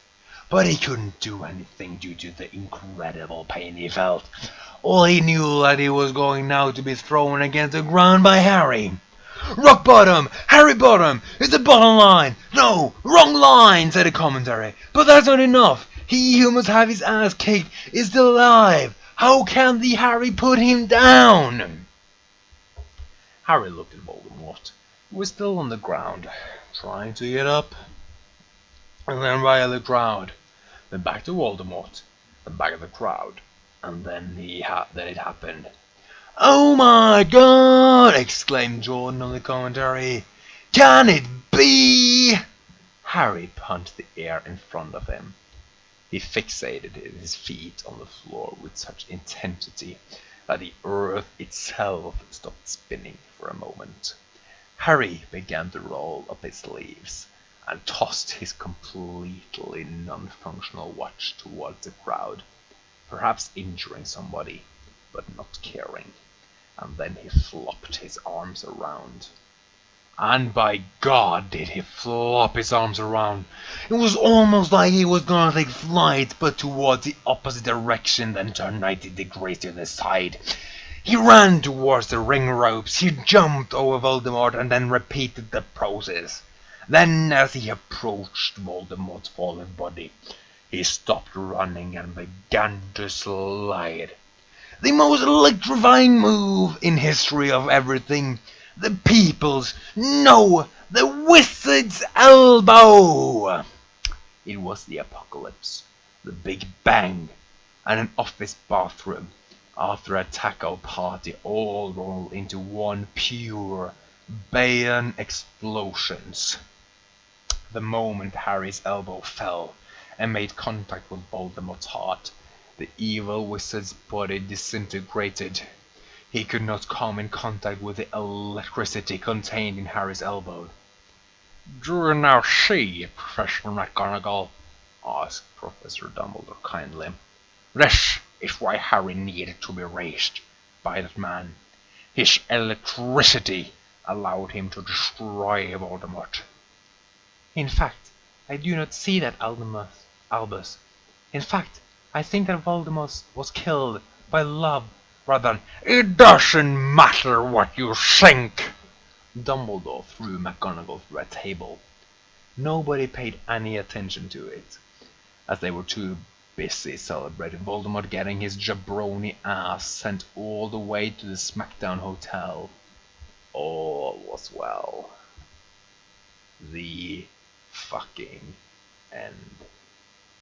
but he couldn't do anything due to the incredible pain he felt. All he knew that he was going now to be thrown against the ground by Harry. Rock bottom! Harry bottom! It's the bottom line! No! Wrong line! Said the commentary. But that's not enough! He who must have his ass kicked is still alive! How can the Harry put him down? Harry looked at Voldemort, who was still on the ground, trying to get up, and then right at the crowd, then back to Voldemort, then back at the crowd, and then it happened. "Oh my God!" exclaimed Jordan on the commentary. "Can it be?" Harry punched the air in front of him. He fixated his feet on the floor with such intensity that the earth itself stopped spinning for a moment. Harry began to roll up his sleeves and tossed his completely non-functional watch towards the crowd, perhaps injuring somebody, but not caring. And then he flopped his arms around. And by God did he flop his arms around. It was almost like he was gonna take flight, but towards the opposite direction, then turn 90 degrees to the side. He ran towards the ring ropes, he jumped over Voldemort and then repeated the process. Then as he approached Voldemort's fallen body, he stopped running and began to slide. The most electrifying move in history of everything. The people's, no, the wizard's elbow! It was the apocalypse, the Big Bang, and an office bathroom after a taco party all rolled into one pure Bayan explosions. The moment Harry's elbow fell and made contact with Voldemort's heart, the evil wizard's body disintegrated. He could not come in contact with the electricity contained in Harry's elbow. "Do you now see, Professor McGonagall?" asked Professor Dumbledore kindly. "This is why Harry needed to be raised by that man. His electricity allowed him to destroy Voldemort." "In fact, I do not see that, Albus. In fact, I think that Voldemort was killed by love rather than—" "It doesn't matter what you think!" Dumbledore threw McGonagall through a table. Nobody paid any attention to it, as they were too busy celebrating Voldemort getting his jabroni ass sent all the way to the Smackdown Hotel. All was well. The fucking end.